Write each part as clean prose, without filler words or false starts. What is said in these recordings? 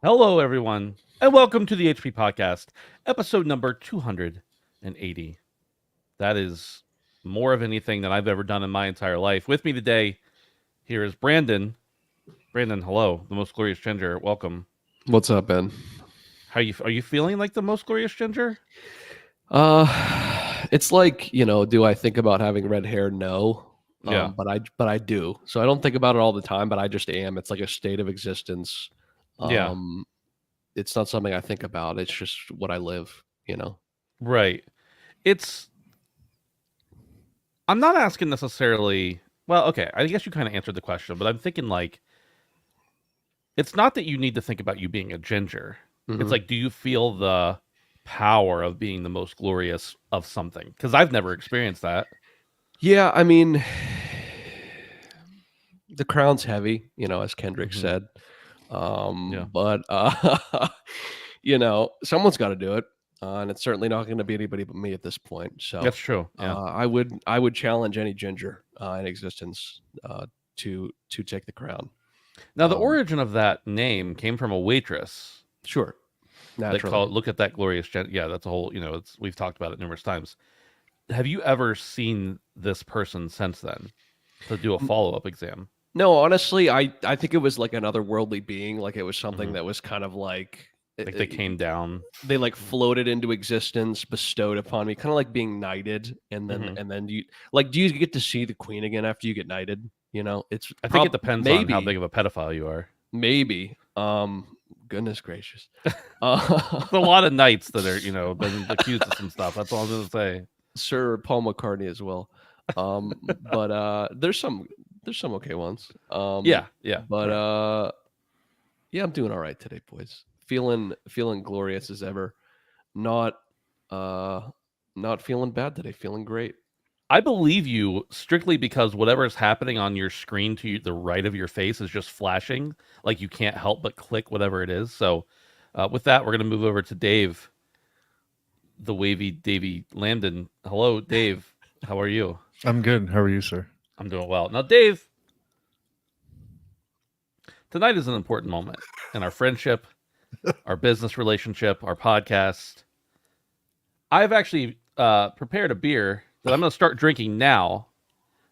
Hello, everyone, and welcome to the HP Podcast, episode number 280. That is more of anything than I've ever done in my entire life. With me today, here is Brandon. Brandon, hello, the most glorious ginger. Welcome. What's up, Ben? Are you feeling like the most glorious ginger? It's like, do I think about having red hair? No. Yeah. But I do. So I don't think about it all the time, but I just am. It's like a state of existence. Yeah. It's not something I think about. It's just what I live. Right. It's. I'm not asking necessarily. Well, okay. I guess you kind of answered the question, but I'm thinking like, it's not that you need to think about you being a ginger. It's Mhm. like, do you feel the power of being the most glorious of something? Because I've never experienced that. Yeah, I mean, the crown's heavy, as Kendrick Hmm. said. Yeah, But someone's got to do it. And it's certainly not going to be anybody but me at this point. So that's true. Yeah. I would challenge any ginger in existence to take the crown. Now, the Um, origin of that name came from a waitress sure, that naturally. called. Look at that glorious. Yeah, that's a whole. It's we've talked about it numerous times. Have you ever seen this person since then to do a N- follow up exam? No, honestly, I think it was like another worldly being. Like it was something Hmm. that was kind of like Like they came down. they like floated into existence, bestowed upon me, kind of like being knighted, and then Hmm. and then you like, do you get to see the queen again after you get knighted? It's I think it depends on how maybe big of a pedophile you are. maybe. Goodness gracious. There's a lot of knights that are been accused of some stuff. That's all I'm gonna say. Sir Paul McCartney as well. But there's some okay ones. Yeah, yeah, But right. Yeah, I'm doing all right today, boys. Feeling glorious as ever. Not uh not feeling bad today. Feeling great. I believe you strictly because whatever is happening on your screen to the right of your face is just flashing. Like you can't help but click whatever it is. So, with that, we're going to move over to Dave, the wavy Davy Landon. Hello, Dave. How are you? I'm good. How are you, sir? I'm doing well. Now, Dave, tonight is an important moment in our friendship, our business relationship, our podcast. I've actually prepared a beer that I'm going to start drinking now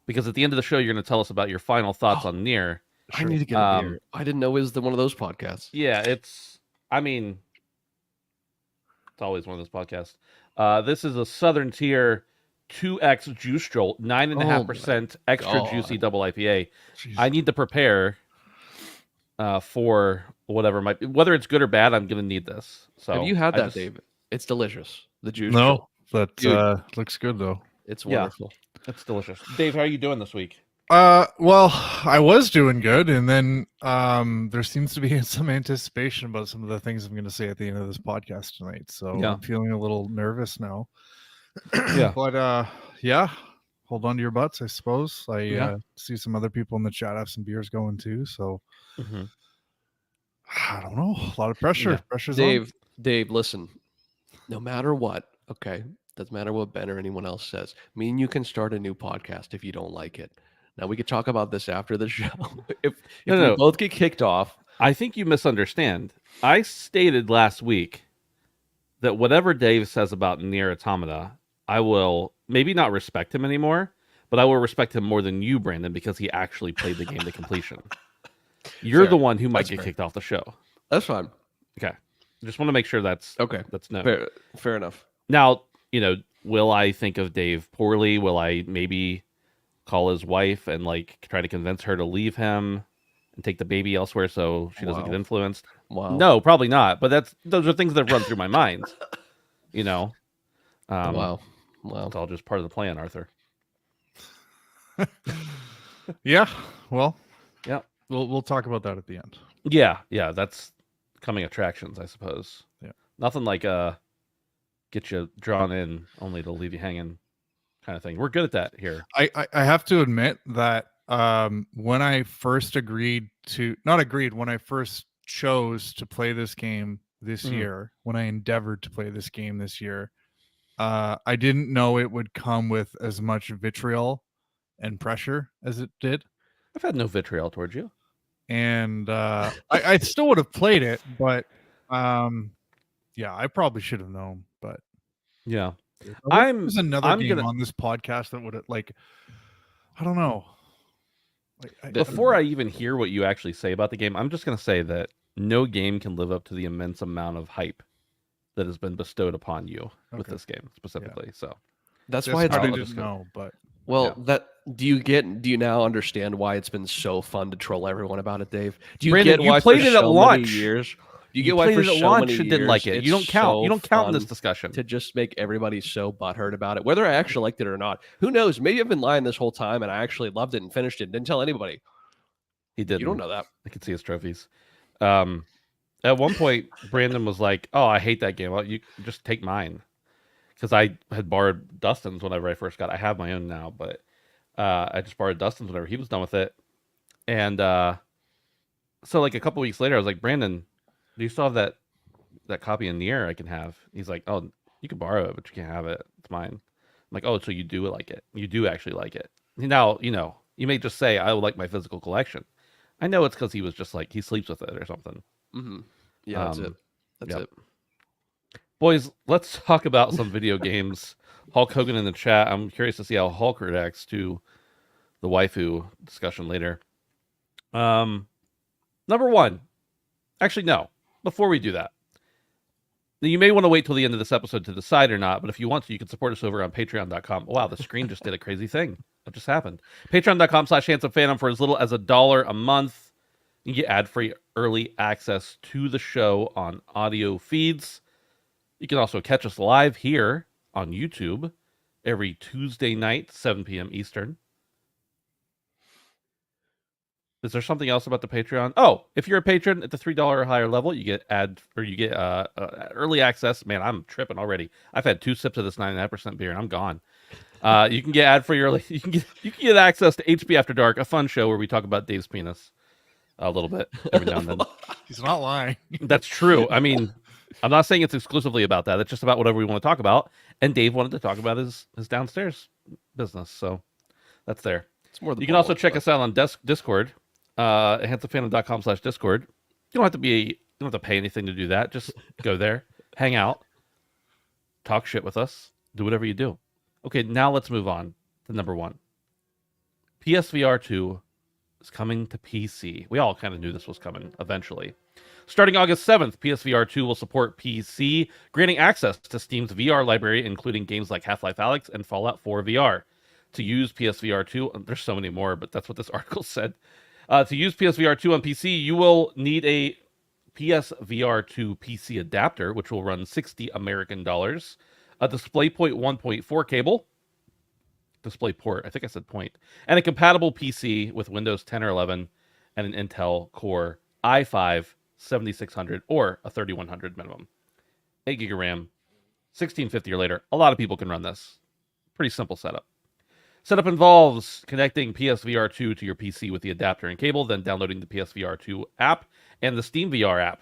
because at the end of the show, you're going to tell us about your final thoughts Oh, on Near. I need to get a beer. I didn't know it was one of those podcasts. Yeah, I mean, it's always one of those podcasts. This is a Southern Tier 2X Juice Jolt, 9.5% extra juicy God. double IPA. Jeez. I need to prepare for whatever might be, whether it's good or bad. I'm gonna need this. So Have you had I that, just, David? It's delicious. The juice No, jolt. but Dude, looks good though. it's yeah, wonderful. it's delicious. Dave, how are you doing this week? Well, I was doing good, and then there seems to be some anticipation about some of the things I'm going to say at the end of this podcast tonight. So Yeah. I'm feeling a little nervous now. Yeah. But yeah, hold on to your butts, I suppose. I Yeah. see some other people in the chat have some beers going too. So Hmm. I don't know. A lot of pressure. Yeah. Pressure's on. Dave, listen. No matter what, okay, doesn't matter what Ben or anyone else says. Me and you can start a new podcast if you don't like it. Now we could talk about this after the show. if we No. both get kicked off, I think you misunderstand. I stated last week that whatever Dave says about Near Automata, I will maybe not respect him anymore, but I will respect him more than you, Brandon, because he actually played the game to completion. You're Fair. the one who might That's get fair. kicked off the show. That's fine. Okay. Just want to make sure that's Okay. known. Fair enough. Now, will I think of Dave poorly? Will I maybe call his wife and like try to convince her to leave him and take the baby elsewhere so she doesn't Wow. get influenced? Wow. No, probably not. But those are things that run through my mind. Um, Wow. It's all just part of the plan, Arthur. Yeah. Well, Yeah. we'll talk about that at the end. Yeah, that's coming attractions, I suppose. Yeah. Nothing like get you drawn in only to leave you hanging kind of thing. We're good at that here. I have to admit that when I first when I first chose to play this game this year, when I endeavored to play this game this year, I didn't know it would come with as much vitriol and pressure as it did. I've had no vitriol towards you. and I still would have played it, but yeah, I probably should have known. But Yeah. I wonder if I'm there's another I'm game gonna on this podcast that would like, I don't know. Like, before I even hear what you actually say about the game, I'm just gonna say that no game can live up to the immense amount of hype that has been bestowed upon you with Okay. this game specifically. So That's This why it's part I I'll didn't just go. know, but well. Yeah. That do you now understand why it's been so fun to troll everyone about it, Dave? Do you Brandon, get you why played for it at so many launch. years? Do you You get why played for it at so launch many and didn't like years it. it's You don't count. so You don't count in this fun discussion. to just make everybody so butthurt about it, whether I actually liked it or not? Who knows? Maybe I've been lying this whole time and I actually loved it and finished it and didn't tell anybody. He didn't. You don't know that. I could see his trophies. At one point, Brandon was like, "Oh, I hate that game. Well, you just take mine," because I had borrowed Dustin's whenever I first got it. I have my own now, but I just borrowed Dustin's whenever he was done with it. And so, like a couple weeks later, I was like, "Brandon, do you still have that copy in the air I can have?" He's like, "Oh, you can borrow it, but you can't have it. It's mine." I'm like, "Oh, so you do like it? You do actually like it?" Now, you may just say, "I would like my physical collection." I know it's because he was just like he sleeps with it or something. Mm-hmm. Yeah, that's it. Um, That's yep. it. Boys, let's talk about some video games. Hulk Hogan in the chat. I'm curious to see how Hulk reacts to the waifu discussion later. Number one. Actually, no. Before we do that, you may want to wait till the end of this episode to decide or not, but if you want to, you can support us over on patreon.com. Wow, the screen just did a crazy thing. What just happened? Patreon.com/HandsomeFandom for as little as $1 a month. You get ad-free early access to the show on audio feeds. You can also catch us live here on YouTube every Tuesday night, 7 p.m. Eastern. Is there something else about the Patreon? Oh, if you're a patron at the $3 or higher level, you get early access. Man, I'm tripping already. I've had 2 sips of this 9.5% beer and I'm gone. You can get ad-free early. You can get access to HB After Dark, a fun show where we talk about Dave's penis a little bit every now and then. he's not lying. That's true. I mean, I'm not saying it's exclusively about that. It's just about whatever we want to talk about. And Dave wanted to talk about his downstairs business, so that's there. It's more the You can also balls, check but- us out on Discord, handsomefandom.com/Discord. You don't have to pay anything to do that. Just go there, hang out, talk shit with us, do whatever you do. Okay, now let's move on to number one. PSVR2 is coming to PC. We all kind of knew this was coming eventually. Starting August 7th, PSVR2 will support PC, granting access to Steam's VR library, including games like Half-Life Alyx and Fallout 4 VR. To use PSVR2, there's so many more, but that's what this article said. To use PSVR2 on PC, you will need a PSVR2 PC adapter, which will run $60 American, a DisplayPort 1.4 cable, DisplayPort, I think I said point, and a compatible PC with Windows 10 or 11 and an Intel Core i5 7600 or a 3100 minimum. 8 gig of RAM, 1650 or later. A lot of people can run this. Pretty simple setup. Setup involves connecting PSVR2 to your PC with the adapter and cable, then downloading the PSVR2 app and the Steam VR app.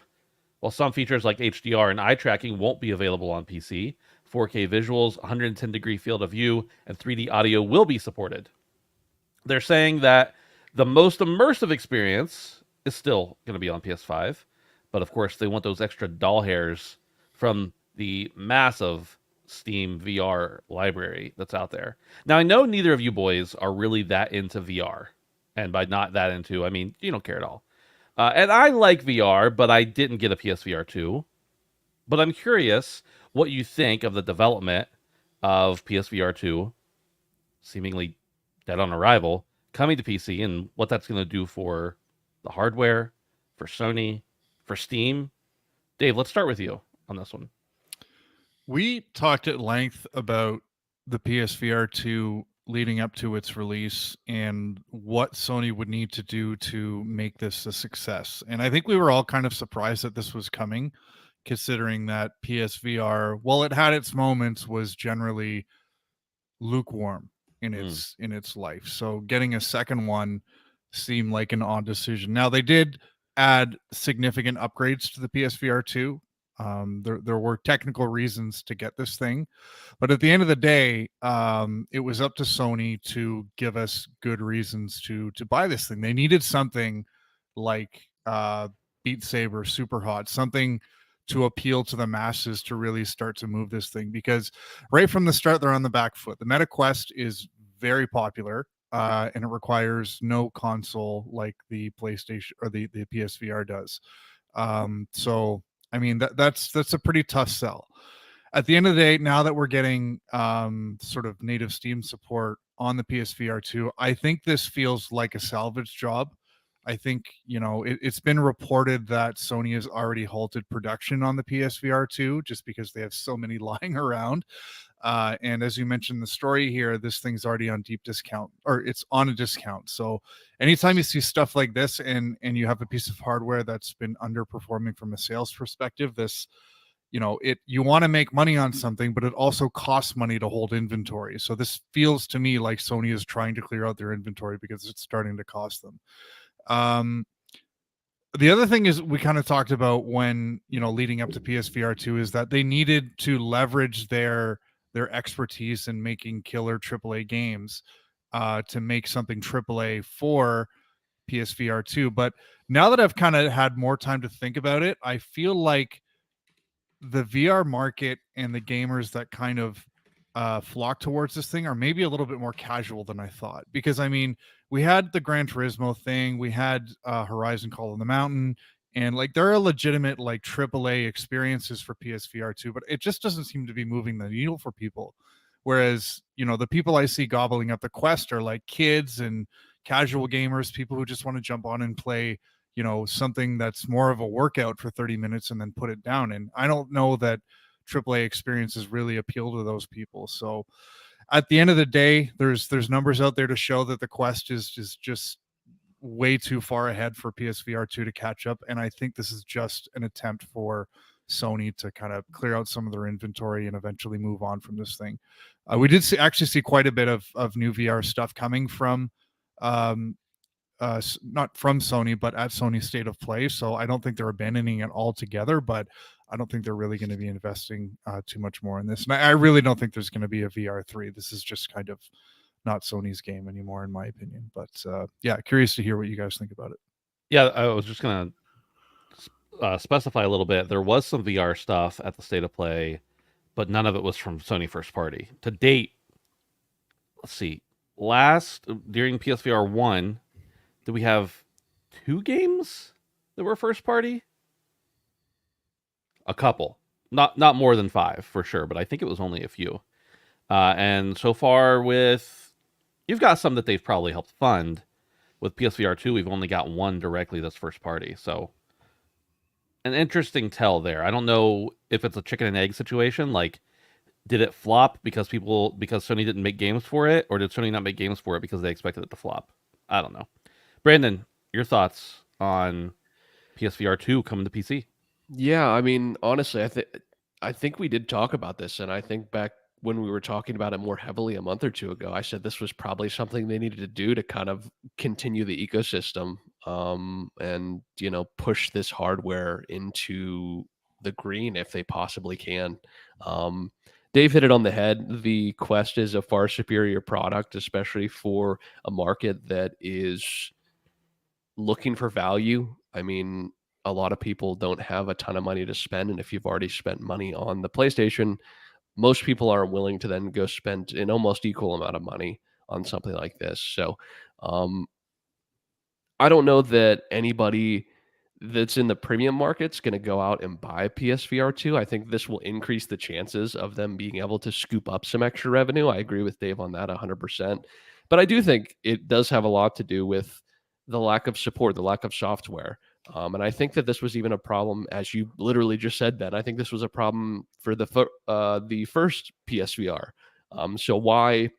While some features like HDR and eye tracking won't be available on PC, 4K visuals, 110-degree field of view, and 3D audio will be supported. They're saying that the most immersive experience is still going to be on PS5, but of course they want those extra doll hairs from the massive Steam VR library that's out there. Now, I know neither of you boys are really that into VR. And by not that into, I mean, you don't care at all. And I like VR, but I didn't get a PSVR 2. But I'm curious what you think of the development of PSVR 2, seemingly dead on arrival, coming to PC, and what that's going to do for the hardware, for Sony, for Steam. Dave, let's start with you on this one. We talked at length about the PSVR 2 leading up to its release and what Sony would need to do to make this a success. And I think we were all kind of surprised that this was coming, considering that PSVR, while it had its moments, was generally lukewarm in its life. So getting a second one seemed like an odd decision. Now they did add significant upgrades to the PSVR 2. There were technical reasons to get this thing, but at the end of the day, it was up to Sony to give us good reasons to buy this thing. They needed something like Beat Saber, Super Hot, something to appeal to the masses to really start to move this thing, because right from the start they're on the back foot. The Meta Quest is very popular, and it requires no console like the PlayStation or the PSVR does. So I mean that's a pretty tough sell. At the end of the day, now that we're getting sort of native Steam support on the PSVR2, I think this feels like a salvage job. I think, it's been reported that Sony has already halted production on the PSVR2 just because they have so many lying around. And as you mentioned the story here, this thing's already on deep discount, or it's on a discount. So anytime you see stuff like this and you have a piece of hardware that's been underperforming from a sales perspective, this you want to make money on something, but it also costs money to hold inventory. So this feels to me like Sony is trying to clear out their inventory because it's starting to cost them. The other thing is we kind of talked about when, leading up to PSVR 2, is that they needed to leverage their expertise in making killer AAA games to make something AAA for PSVR 2. But now that I've kind of had more time to think about it, I feel like the VR market and the gamers that kind of flock towards this thing are maybe a little bit more casual than I thought. Because I mean, we had the Gran Turismo thing, we had Horizon Call of the Mountain, and like there are legitimate like AAA experiences for PSVR 2, but it just doesn't seem to be moving the needle for people. Whereas, the people I see gobbling up the Quest are like kids and casual gamers, people who just want to jump on and play something that's more of a workout for 30 minutes and then put it down. And I don't know that AAA experiences really appeal to those people. So at the end of the day, there's numbers out there to show that the Quest is just way too far ahead for PSVR 2 to catch up. And I think this is just an attempt for Sony to kind of clear out some of their inventory and eventually move on from this thing. We did actually see quite a bit of new VR stuff coming from not from Sony, but at Sony State of Play. So I don't think they're abandoning it altogether, but I don't think they're really going to be investing too much more in this. And I really don't think there's going to be a VR3. This is just kind of not Sony's game anymore, in my opinion. But yeah, curious to hear what you guys think about it. Yeah, I was just going to specify a little bit. There was some VR stuff at the State of Play, but none of it was from Sony first party. To date, let's see, during PSVR 1, did we have 2 games that were first party? A couple, not more than 5 for sure, but I think it was only a few. And so far, you've got some that they've probably helped fund. With PSVR 2, we've only got one directly that's first party. So an interesting tell there. I don't know if it's a chicken and egg situation. Like, did it flop because Sony didn't make games for it, or did Sony not make games for it because they expected it to flop? I don't know. Brandon, your thoughts on PSVR 2 coming to PC? Yeah, I mean, honestly, I think we did talk about this, and I think back when we were talking about it more heavily a month or two ago, I said this was probably something they needed to do to kind of continue the ecosystem, and push this hardware into the green if they possibly can. Dave hit it on the head. The Quest is a far superior product, especially for a market that is looking for value. I mean, a lot of people don't have a ton of money to spend, and if you've already spent money on the PlayStation, most people aren't willing to then go spend an almost equal amount of money on something like this. So, I don't know that anybody that's in the premium market's going to go out and buy a PSVR 2. I think this will increase the chances of them being able to scoop up some extra revenue. I agree with Dave on that 100%. But I do think it does have a lot to do with the lack of support, the lack of software. And I think that this was even a problem, as you literally just said, Ben. I think this was a problem for the first PSVR. So why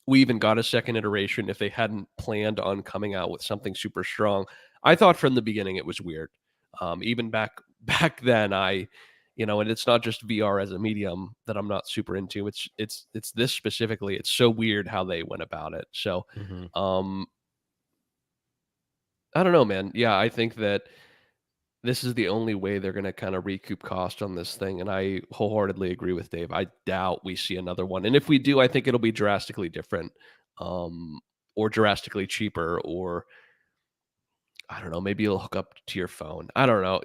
we even got a second iteration if they hadn't planned on coming out with something super strong? I thought from the beginning it was weird. Even back then, and it's not just VR as a medium that I'm not super into. It's this specifically. It's so weird how they went about it. So, I don't know, man. Yeah, I think that this is the only way they're going to kind of recoup cost on this thing. And I wholeheartedly agree with Dave. I doubt we see another one. And if we do, I think it'll be drastically different, or drastically cheaper, or I don't know, maybe it'll hook up to your phone. I don't know.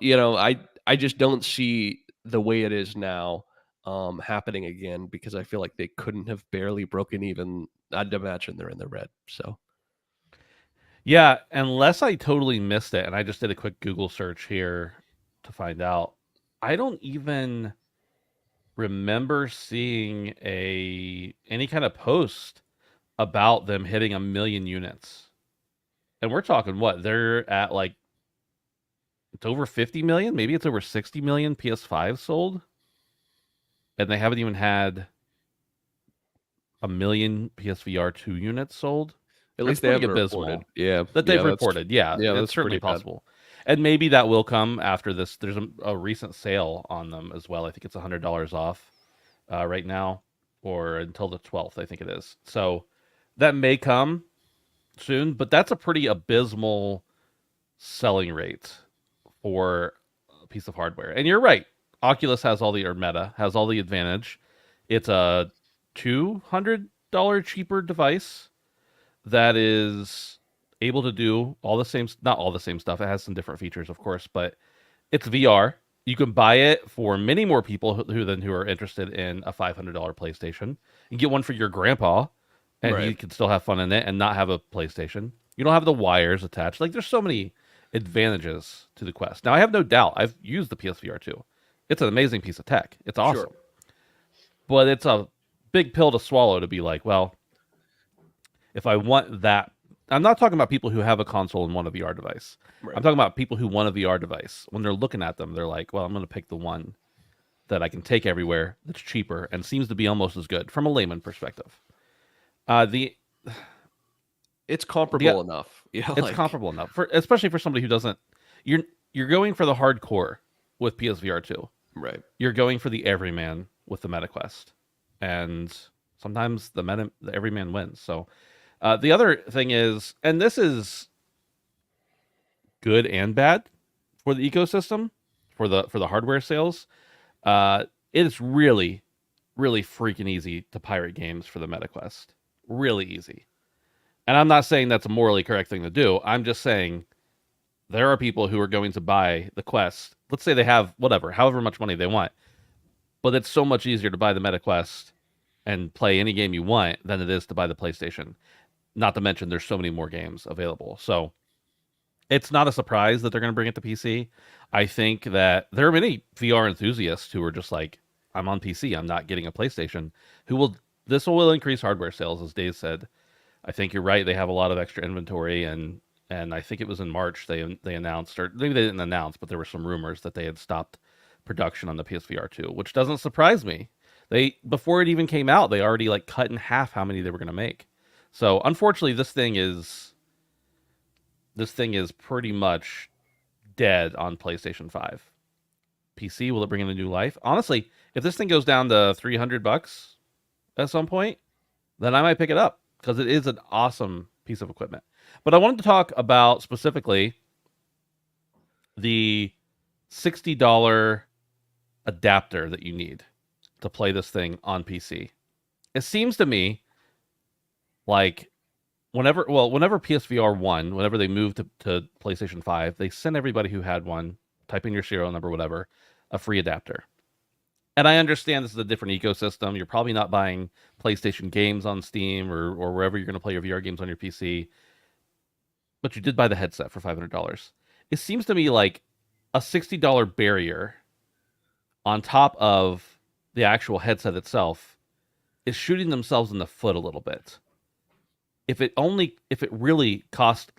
I just don't see the way it is now happening again because I feel like they couldn't have barely broken even. I'd imagine they're in the red. So Yeah, unless I totally missed it and I just did a quick Google search here to find out. I don't even remember seeing any kind of post about them hitting 1 million units. And we're talking what? They're at like it's over 50 million, maybe it's over 60 million PS5 sold, and they haven't even had 1 million PSVR2 units sold. at That's least they pretty haven't reported. abysmal Yeah. that Yeah, they've reported. Yeah, it's that's certainly pretty bad. possible. And maybe that will come after this. There's a recent sale on them as well. I think it's $100 off right now or until the 12th, I think it is. So that may come soon, but that's a pretty abysmal selling rate for a piece of hardware. And you're right. Oculus has all the, or Meta has all the advantage. It's a $200 cheaper device that is able to do all the same, not all the same stuff. It has some different features, of course, but it's VR. You can buy it for many more people who are interested in a $500 PlayStation. You get one for your grandpa, and he Right. can still have fun in it and not have a PlayStation. You don't have the wires attached. Like there's so many advantages to the Quest. Now I have no doubt. I've used the PSVR 2. It's an amazing piece of tech. It's awesome, Sure. but it's a big pill to swallow to be like, well, if I want that, I'm not talking about people who have a console and want a VR device. Right. I'm talking about people who want a VR device. When they're looking at them, they're like, well, I'm going to pick the one that I can take everywhere that's cheaper and seems to be almost as good from a layman perspective. The It's comparable enough. Yeah, It's comparable enough for especially for somebody who doesn't. You're going for the hardcore with PSVR 2. right. You're going for the everyman with the MetaQuest, and sometimes the everyman wins. So the other thing is, and this is good and bad for the ecosystem, for the hardware sales. It is really, really freaking easy to pirate games for the MetaQuest. Really easy. And I'm not saying that's a morally correct thing to do. I'm just saying there are people who are going to buy the Quest. Let's say they have whatever, however much money they want. But it's so much easier to buy the MetaQuest and play any game you want than it is to buy the PlayStation. Not to mention there's so many more games available. So it's not a surprise that they're going to bring it to PC. I think that there are many VR enthusiasts who are just like, I'm on PC, I'm not getting a PlayStation, this will increase hardware sales, as Dave said. I think you're right. They have a lot of extra inventory, and I think it was in March they announced, or maybe they didn't announce, but there were some rumors that they had stopped production on the PSVR 2, which doesn't surprise me. They before it even came out, they already like cut in half how many they were going to make. So unfortunately, this thing is pretty much dead on PlayStation 5. PC, will it bring in a new life? Honestly, if this thing goes down to $300 at some point, then I might pick it up because it is an awesome piece of equipment. But I wanted to talk about specifically the $60 adapter that you need to play this thing on PC. It seems to me like whenever PSVR 1, whenever they moved to PlayStation 5, they sent everybody who had one, type in your serial number, whatever, a free adapter. And I understand this is a different ecosystem. You're probably not buying PlayStation games on Steam or wherever you're going to play your VR games on your PC, but you did buy the headset for $500. It seems to me like a $60 barrier on top of the actual headset itself is shooting themselves in the foot a little bit. If it really cost,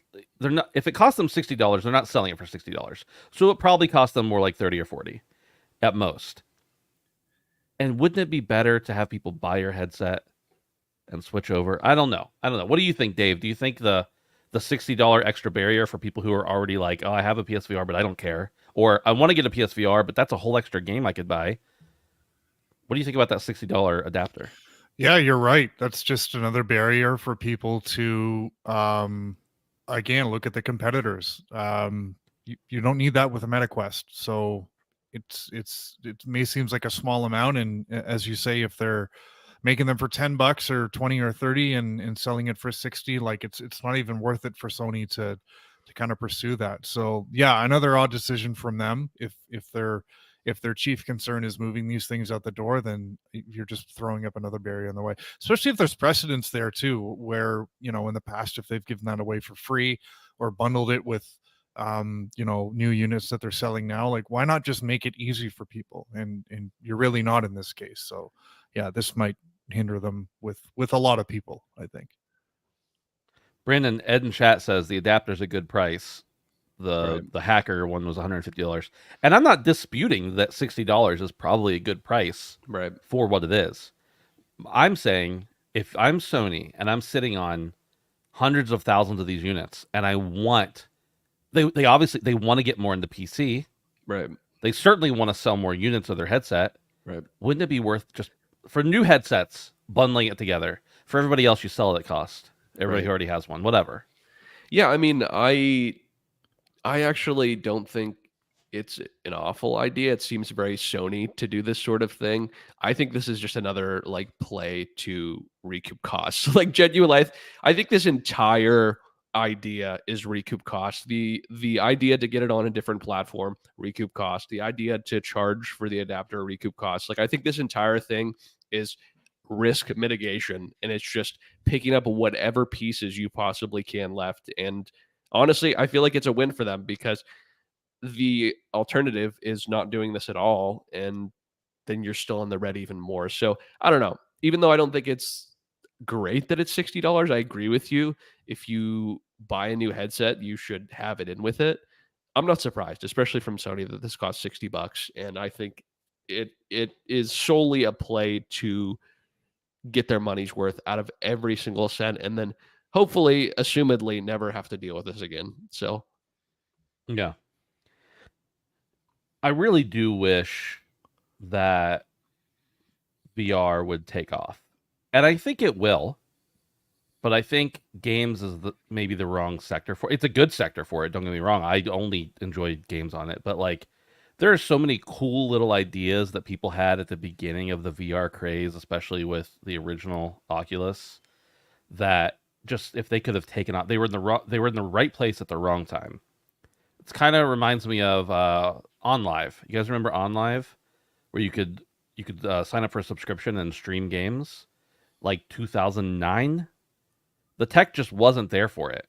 if it cost them $60, they're not selling it for $60. So it probably cost them more like 30 or 40 at most. And wouldn't it be better to have people buy your headset and switch over? I don't know. What do you think, Dave? Do you think the $60 extra barrier for people who are already like, oh, I have a PSVR, but I don't care, or I want to get a PSVR, but that's a whole extra game I could buy? What do you think about that $60 adapter? Yeah, you're right. That's just another barrier for people to again look at the competitors. You don't need that with a MetaQuest. So it may seems like a small amount, and as you say, if they're making them for $10 or 20 or 30 and selling it for 60, like it's not even worth it for Sony to kind of pursue that. So yeah, another odd decision from them. If their chief concern is moving these things out the door, then you're just throwing up another barrier in the way. Especially if there's precedents there too, where in the past, if they've given that away for free or bundled it with new units that they're selling now, like why not just make it easy for people? And you're really not in this case. So yeah, this might hinder them with a lot of people, I think. Brandon, Ed in chat says the adapter's a good price. The Right. the hacker one was $150. And I'm not disputing that $60 is probably a good price Right. for what it is. I'm saying if I'm Sony and I'm sitting on hundreds of thousands of these units and I want they obviously they want to get more into PC. Right. They certainly want to sell more units of their headset. Right. Wouldn't it be worth just for new headsets bundling it together? For everybody else you sell it at cost. Everybody Right. who already has one, whatever. Yeah, I mean, I actually don't think it's an awful idea. It seems very Sony to do this sort of thing. I think this is just another like play to recoup costs. Like genuine life, I think this entire idea is recoup costs. The idea to get it on a different platform, recoup cost. The idea to charge for the adapter, recoup costs. Like I think this entire thing is risk mitigation, and it's just picking up whatever pieces you possibly can left. And honestly, I feel like it's a win for them because the alternative is not doing this at all, and then you're still in the red even more. So I don't know. Even though I don't think it's great that it's $60, I agree with you. If you buy a new headset, you should have it in with it. I'm not surprised, especially from Sony, that this costs $60, and I think it is solely a play to get their money's worth out of every single cent, and then hopefully, assumedly, never have to deal with this again. So Yeah. I really do wish that VR would take off. And I think it will, but I think games is maybe the wrong sector for it. It's a good sector for it, don't get me wrong. I only enjoy games on it, but like there are so many cool little ideas that people had at the beginning of the VR craze, especially with the original Oculus, that just if they could have taken out, they were in the right place at the wrong time. It's kind of reminds me of OnLive. You guys remember OnLive, where you could sign up for a subscription and stream games, like 2009. The tech just wasn't there for it,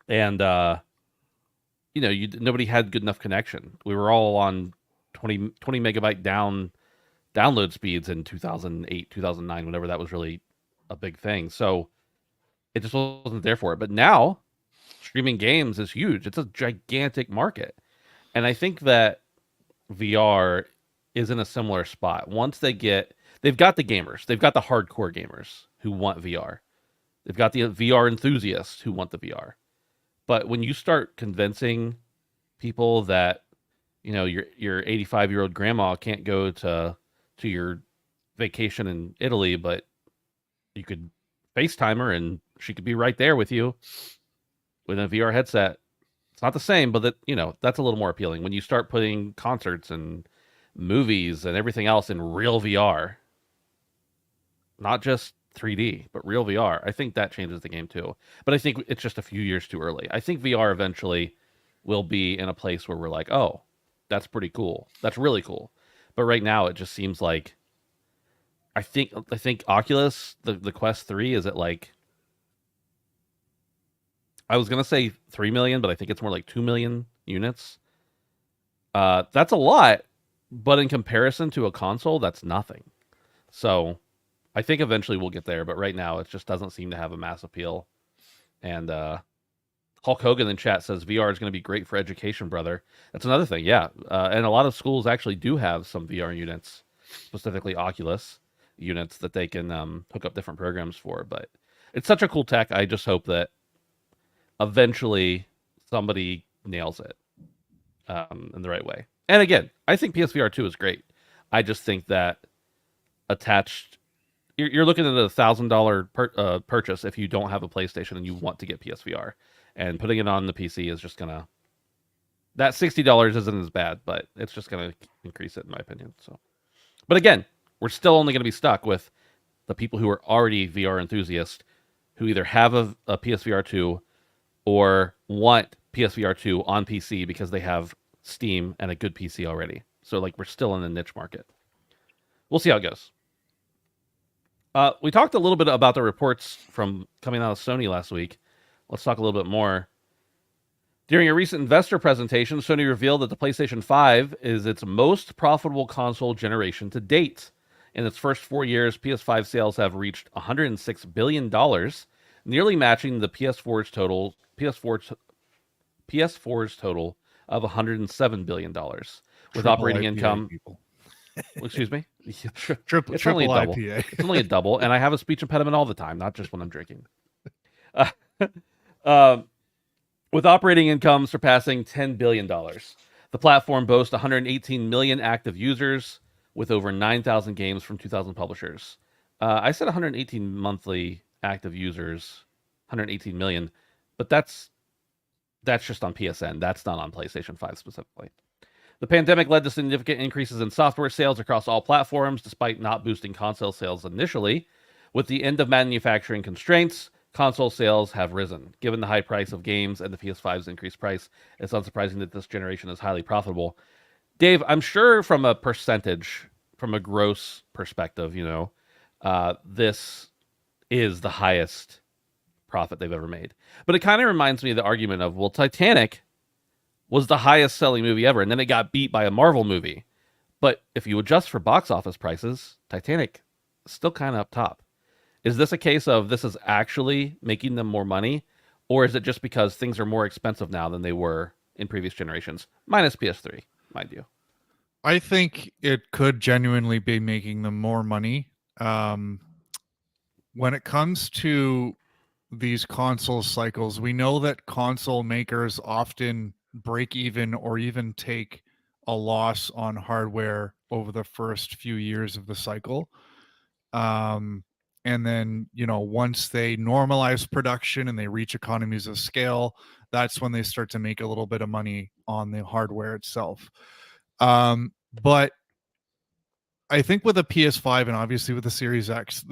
and nobody had good enough connection. We were all on 20 megabyte download speeds in 2008, 2009, whenever that was really a big thing. So it just wasn't there for it. But now streaming games is huge. It's a gigantic market. And I think that VR is in a similar spot. They've got the gamers, they've got the hardcore gamers who want VR. They've got the VR enthusiasts who want the VR. But when you start convincing people that, your 85-year-old grandma can't go to your vacation in Italy, but you could FaceTime her and she could be right there with you with a VR headset. It's not the same, but that's a little more appealing when you start putting concerts and movies and everything else in real VR, not just 3D, but real VR. I think that changes the game too. But I think it's just a few years too early. I think VR eventually will be in a place where we're like, oh, that's pretty cool. That's really cool. But right now, it just seems like I think Oculus, the Quest 3 is at like, I was gonna say 3 million, but I think it's more like 2 million units. That's a lot, but in comparison to a console, that's nothing. So I think eventually we'll get there, but right now it just doesn't seem to have a mass appeal. And Hulk Hogan in chat says VR is going to be great for education, brother. That's another thing, yeah. And a lot of schools actually do have some VR units, specifically Oculus units that they can hook up different programs for. But it's such a cool tech. I just hope that eventually somebody nails it in the right way. And again, I think PSVR2 is great. I just think that attached, you're looking at $1,000 purchase if you don't have a PlayStation and you want to get PSVR. And putting it on the PC is just gonna, that $60 isn't as bad, but it's just gonna increase it in my opinion. So, but again, we're still only gonna be stuck with the people who are already VR enthusiasts, who either have a PSVR 2 or want PSVR2 on PC because they have Steam and a good PC already. So like we're still in the niche market. We'll see how it goes. We talked a little bit about the reports from coming out of Sony last week. Let's talk a little bit more. During a recent investor presentation, Sony revealed that the PlayStation 5 is its most profitable console generation to date. In its first 4 years, PS5 sales have reached $106 billion, nearly matching the PS4's total of $107 billion, with Triple operating IPA income. people. Excuse me. Triple It's only a double. IPA. It's only a double, and I have a speech impediment all the time, not just when I'm drinking. Uh, um, with operating income surpassing $10 billion. The platform boasts 118 million active users with over 9,000 games from 2,000 publishers. I said 118 monthly active users, 118 million, but that's just on PSN. That's not on PlayStation 5 specifically. The pandemic led to significant increases in software sales across all platforms, despite not boosting console sales initially. With the end of manufacturing constraints, console sales have risen. Given the high price of games and the PS5's increased price, it's unsurprising that this generation is highly profitable. Dave, I'm sure from a percentage, from a gross perspective, this is the highest profit they've ever made. But it kind of reminds me of the argument of, well, Titanic was the highest selling movie ever, and then it got beat by a Marvel movie. But if you adjust for box office prices, Titanic is still kind of up top. Is this a case of this is actually making them more money, or is it just because things are more expensive now than they were in previous generations? Minus PS3, mind you. I think it could genuinely be making them more money. When it comes to these console cycles, we know that console makers often break even or even take a loss on hardware over the first few years of the cycle. And then, once they normalize production and they reach economies of scale, that's when they start to make a little bit of money on the hardware itself. But I think with the PS5 and obviously with the Series X,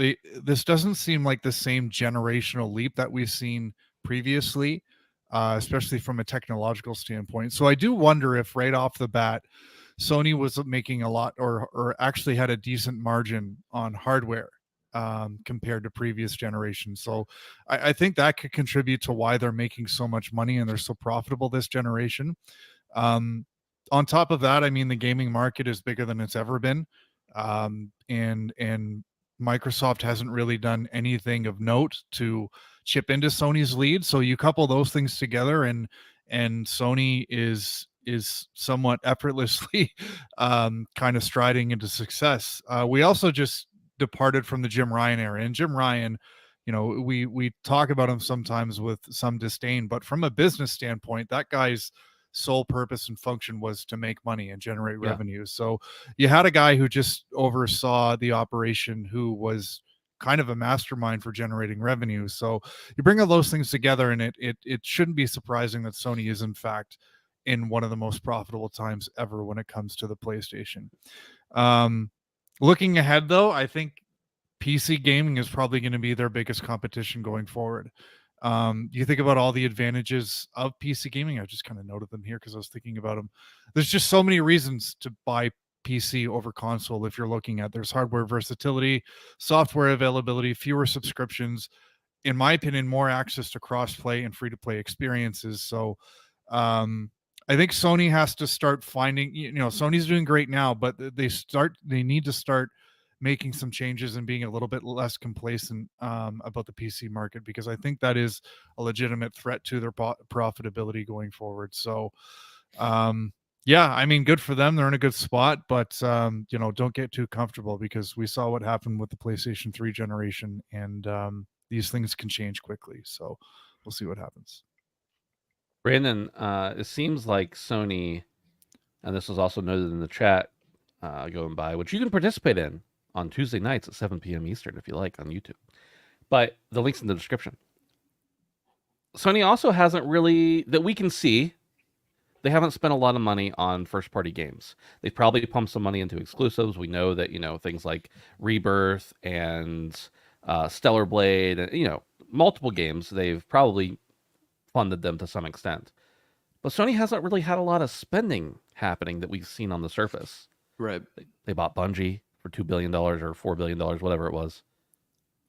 this doesn't seem like the same generational leap that we've seen previously, especially from a technological standpoint. So I do wonder if right off the bat, Sony was making a lot or actually had a decent margin on hardware compared to previous generations. So I think that could contribute to why they're making so much money and they're so profitable this generation. On top of that, I mean, the gaming market is bigger than it's ever been. And Microsoft hasn't really done anything of note to chip into Sony's lead. So you couple those things together, and Sony is somewhat effortlessly kind of striding into success. We also just departed from the Jim Ryan era, and Jim Ryan, we talk about him sometimes with some disdain, but from a business standpoint, that guy's sole purpose and function was to make money and generate revenue. So you had a guy who just oversaw the operation, who was kind of a mastermind for generating revenue. So you bring all those things together, and it shouldn't be surprising that Sony is in fact in one of the most profitable times ever when it comes to the PlayStation. Looking ahead though, I think PC gaming is probably going to be their biggest competition going forward. You think about all the advantages of PC gaming. I just kind of noted them here because I was thinking about them. There's just so many reasons to buy PC over console. If you're looking at, there's hardware versatility, software availability, fewer subscriptions, in my opinion, more access to cross-play and free-to-play experiences. So I think Sony has to start finding, Sony's doing great now, but they need to start making some changes and being a little bit less complacent about the PC market, because I think that is a legitimate threat to their profitability going forward. So, yeah, I mean, good for them. They're in a good spot, but, don't get too comfortable, because we saw what happened with the PlayStation 3 generation, and these things can change quickly. So we'll see what happens. Brandon, it seems like Sony, and this was also noted in the chat going by, which you can participate in on Tuesday nights at 7 p.m. Eastern if you like on YouTube. But the link's in the description. Sony also hasn't really, that we can see, they haven't spent a lot of money on first-party games. They've probably pumped some money into exclusives. We know that, things like Rebirth and Stellar Blade, and, multiple games, they've probably funded them to some extent. But Sony hasn't really had a lot of spending happening that we've seen on the surface. Right. They bought Bungie for $2 billion or $4 billion, whatever it was.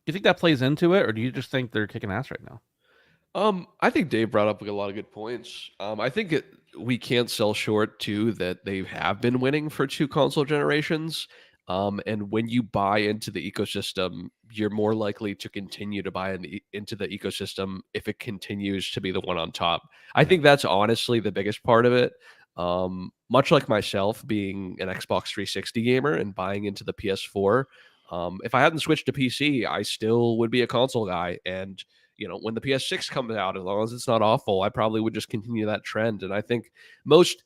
Do you think that plays into it, or do you just think they're kicking ass right now? I think Dave brought up like a lot of good points. I think we can't sell short too that they have been winning for 2 console generations. And when you buy into the ecosystem, you're more likely to continue to buy into the ecosystem if it continues to be the one on top. I think that's honestly the biggest part of it. Much like myself being an Xbox 360 gamer and buying into the PS4, if I hadn't switched to PC, I still would be a console guy. And when the PS6 comes out, as long as it's not awful, I probably would just continue that trend. And I think most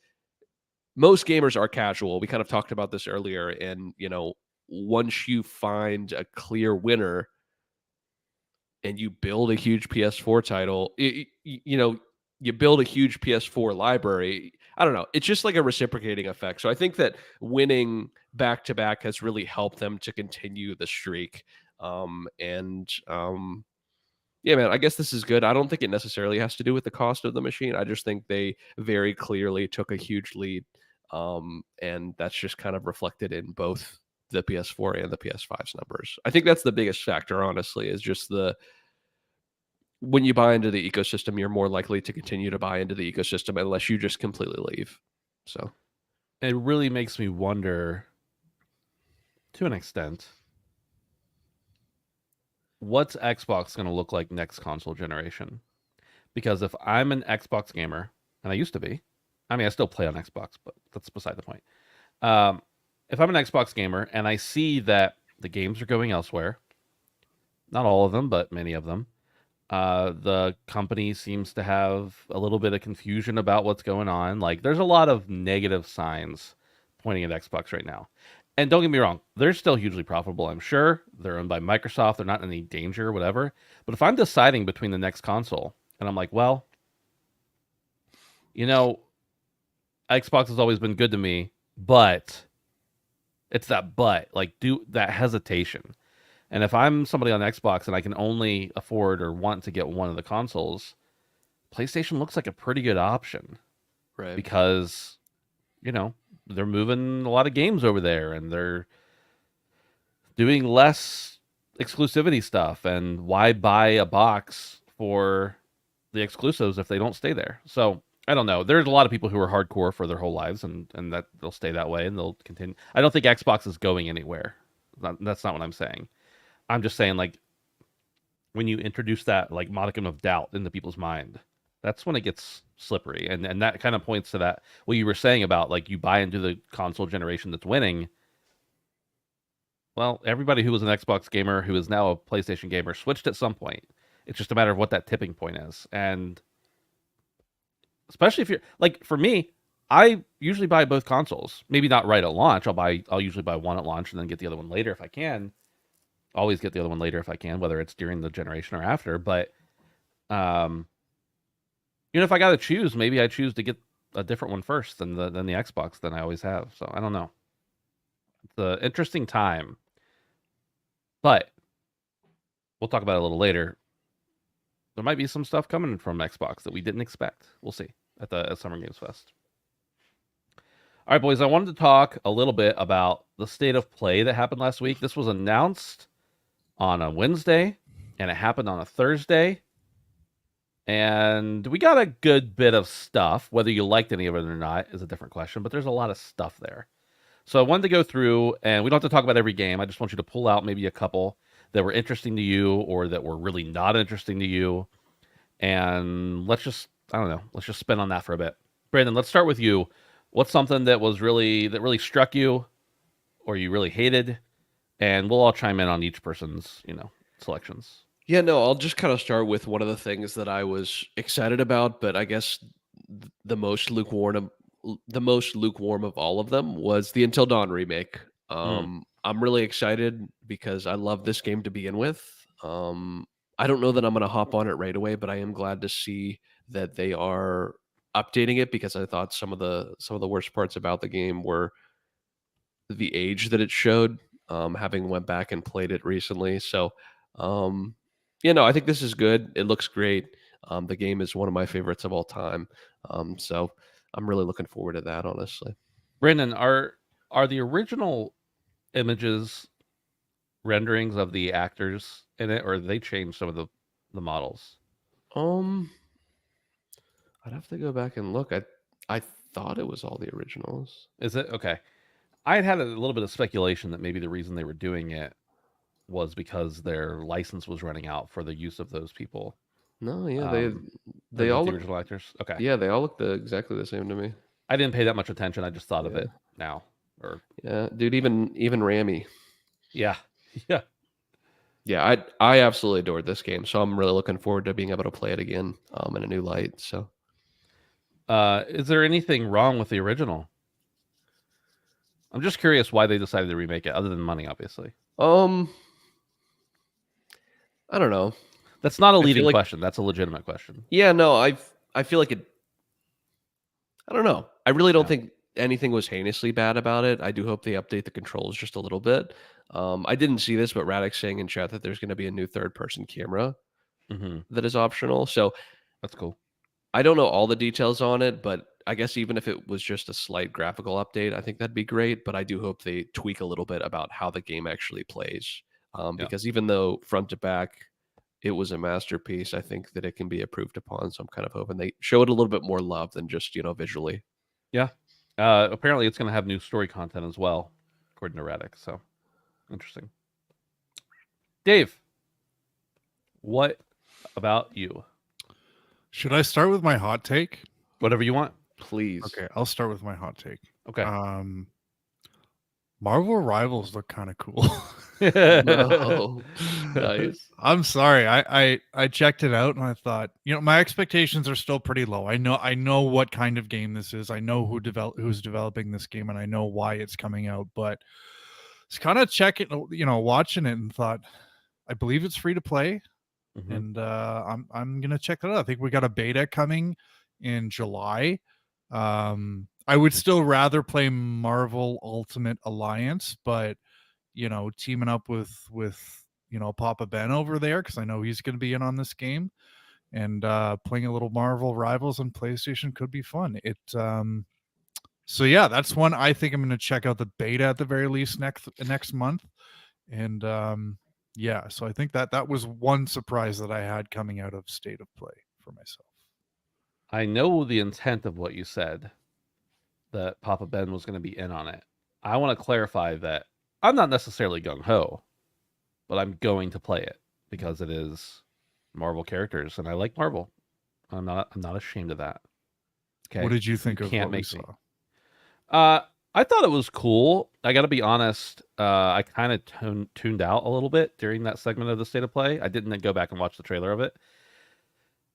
gamers are casual. We kind of talked about this earlier. And, once you find a clear winner and you build a huge PS4 title, you build a huge PS4 library. I don't know. It's just like a reciprocating effect. So I think that winning back to back has really helped them to continue the streak. Yeah, man, I guess this is good. I don't think it necessarily has to do with the cost of the machine. I just think they very clearly took a huge lead. And that's just kind of reflected in both the PS4 and the PS5's numbers. I think that's the biggest factor, honestly, is just when you buy into the ecosystem, you're more likely to continue to buy into the ecosystem unless you just completely leave. So It really makes me wonder, to an extent, what's Xbox going to look like next console generation? Because if I'm an Xbox gamer, and I used to be, I mean, I still play on Xbox, but that's beside the point. If I'm an Xbox gamer and I see that the games are going elsewhere, not all of them, but many of them, the company seems to have a little bit of confusion about what's going on. Like, there's a lot of negative signs pointing at Xbox right now. And don't get me wrong, they're still hugely profitable, I'm sure. They're owned by Microsoft. They're not in any danger or whatever. But if I'm deciding between the next console and I'm like, well, Xbox has always been good to me, but it's that but, like, do that hesitation. And if I'm somebody on Xbox and I can only afford or want to get one of the consoles, PlayStation looks like a pretty good option right. because, they're moving a lot of games over there and they're doing less exclusivity stuff. And why buy a box for the exclusives if they don't stay there? So I don't know. There's a lot of people who are hardcore for their whole lives and that they'll stay that way and they'll continue. I don't think Xbox is going anywhere. That's not what I'm saying. I'm just saying, like, when you introduce that, like, modicum of doubt into people's mind, that's when it gets slippery. And that kind of points to that, what you were saying about, like, you buy into the console generation that's winning. Well, everybody who was an Xbox gamer who is now a PlayStation gamer switched at some point. It's just a matter of what that tipping point is. And especially if you're, like, for me, I usually buy both consoles. Maybe not right at launch. I'll usually buy one at launch and then get the other one later if I can. Always get the other one later if I can, whether it's during the generation or after. But if I got to choose, maybe I choose to get a different one first than the Xbox than I always have. So I don't know. It's an interesting time, but we'll talk about it a little later. There might be some stuff coming from Xbox that we didn't expect. We'll see at Summer Games Fest. All right, boys, I wanted to talk a little bit about the state of play that happened last week. This was announced on a Wednesday, and it happened on a Thursday. And we got a good bit of stuff. Whether you liked any of it or not is a different question, but there's a lot of stuff there. So I wanted to go through, and we don't have to talk about every game. I just want you to pull out maybe a couple that were interesting to you or that were really not interesting to you. And let's just spin on that for a bit. Brandon, let's start with you. What's something that really struck you or you really hated? And we'll all chime in on each person's, selections. Yeah, no, I'll just kind of start with one of the things that I was excited about, but I guess the most lukewarm of all of them was the Until Dawn remake. I'm really excited because I love this game to begin with. I don't know that I'm going to hop on it right away, but I am glad to see that they are updating it because I thought some of the worst parts about the game were the age that it showed. Having went back and played it recently, so I think this is good. It looks great. The game is one of my favorites of all time. So I'm really looking forward to that, honestly. Brandon, are the original images renderings of the actors in it, or they changed some of the models? Um, I'd have to go back and look. I thought it was all the originals. Is it okay? I had a little bit of speculation that maybe the reason they were doing it was because their license was running out for the use of those people. No, yeah, Or they the all look original actors. Okay, yeah, they all look exactly the same to me. I didn't pay that much attention. I just thought of Yeah. it now. Or Yeah, dude, even Rami. yeah, yeah. Yeah, I absolutely adored this game, so I'm really looking forward to being able to play it again in a new light. So Is there anything wrong with the original? I'm just curious why they decided to remake it, other than money, obviously. I don't know. That's not a I feel leading like question. That's a legitimate question. yeah, no, I feel like it. I don't know. I really don't Yeah. think anything was heinously bad about it. I do hope they update the controls just a little bit. I didn't see this, but Radix saying in chat that there's going to be a new third-person camera Hmm. that is optional. So That's cool. I don't know all the details on it, but I guess even if it was just a slight graphical update, I think that'd be great. But I do hope they tweak a little bit about how the game actually plays. Yeah. Because even though front to back it was a masterpiece, I think that it can be improved upon. So I'm kind of hoping they show it a little bit more love than just, visually. Yeah. Apparently, it's going to have new story content as well, according to Radix. So interesting. Dave, what about you? Should I start with my hot take? Whatever you want. Please. Okay, I'll start with my hot take. Okay. Marvel Rivals look kind of cool. No. Nice. I'm sorry. I checked it out and I thought, my expectations are still pretty low. I know what kind of game this is. I know who's developing this game, and I know why it's coming out. But it's kind of checking, watching it and thought, I believe it's free to play, Mhm. and I'm gonna check that out. I think we got a beta coming in July. I would still rather play Marvel Ultimate Alliance, but teaming up with Papa Ben over there, because I know he's going to be in on this game, and playing a little Marvel Rivals on PlayStation could be fun. So yeah, that's one I think I'm going to check out the beta at the very least next month, and yeah, so I think that was one surprise that I had coming out of State of Play for myself. I know the intent of what you said, that Papa Ben was going to be in on it. I want to clarify that I'm not necessarily gung ho, but I'm going to play it because it is Marvel characters, and I like Marvel. I'm not ashamed of that. Okay. What did you think You of can't what we make me. saw? I thought it was cool. I got to be honest. I kind of tuned out a little bit during that segment of the State of Play. I didn't go back and watch the trailer of it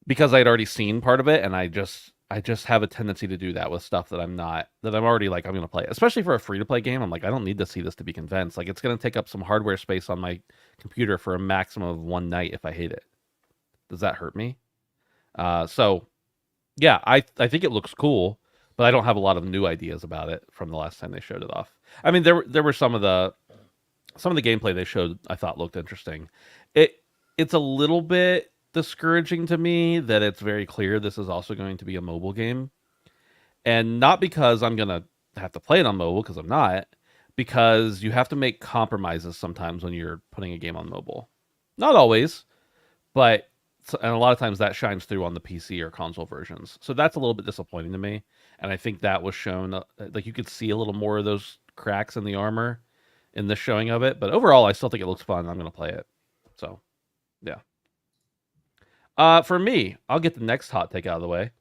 because I'd already seen part of it, and I just have a tendency to do that with stuff that I'm already like, I'm going to play it. Especially for a free to play game. I'm like, I don't need to see this to be convinced. Like, it's going to take up some hardware space on my computer for a maximum of one night if I hate it. Does that hurt me? So yeah, I think it looks cool, but I don't have a lot of new ideas about it from the last time they showed it off. I mean, there were some of the gameplay they showed I thought looked interesting. It's a little bit discouraging to me that it's very clear this is also going to be a mobile game, and not because I'm gonna have to play it on mobile, because I'm not, because you have to make compromises sometimes when you're putting a game on mobile. Not always, but and a lot of times that shines through on the PC or console versions. So that's a little bit disappointing to me, and I think that was shown like you could see a little more of those cracks in the armor in this showing of it. But overall, I still think it looks fun. I'm going to play it. So, yeah. For me, I'll get the next hot take out of the way.